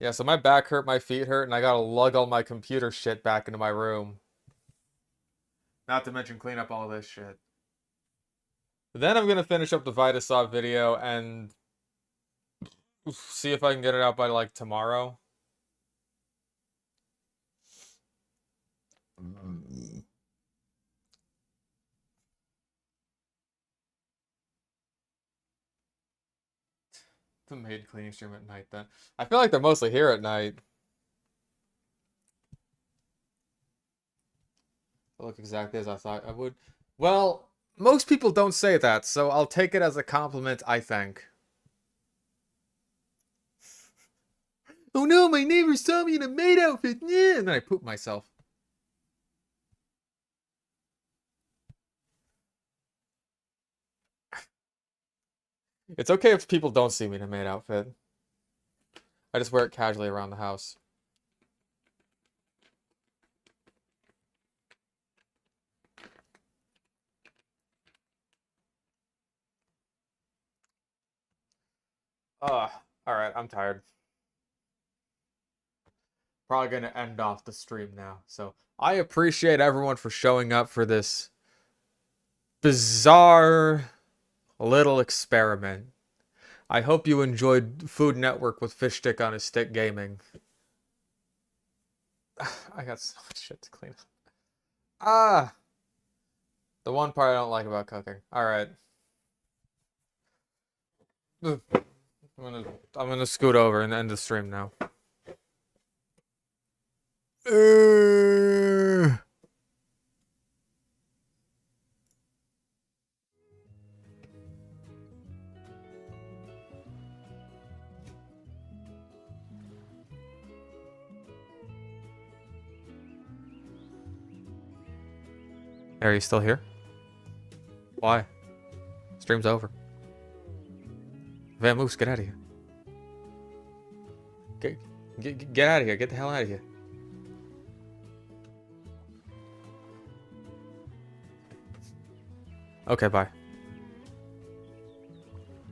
Yeah, so my back hurt, my feet hurt, and I gotta lug all my computer shit back into my room. Not to mention clean up all this shit. Then I'm gonna finish up the Vitasaw video and see if I can get it out by like tomorrow. The maid cleaning stream at night then. I feel like they're mostly here at night. They look exactly as I thought I would. Well, most people don't say that, so I'll take it as a compliment, I think. Oh no, my neighbor saw me in a maid outfit. Yeah, and then I poop myself. It's okay if people don't see me in a maid outfit. I just wear it casually around the house. Alright, I'm tired. Probably gonna end off the stream now. So I appreciate everyone for showing up for this bizarre little experiment. I hope you enjoyed Food Network with Fish Stick on his stick gaming. I got so much shit to clean up. Ah! The one part I don't like about cooking. Alright. I'm gonna scoot over and end the stream now. Are you still here? Why? Stream's over. Vamoose, get out of here. Get out of here. Get the hell out of here. Okay, bye.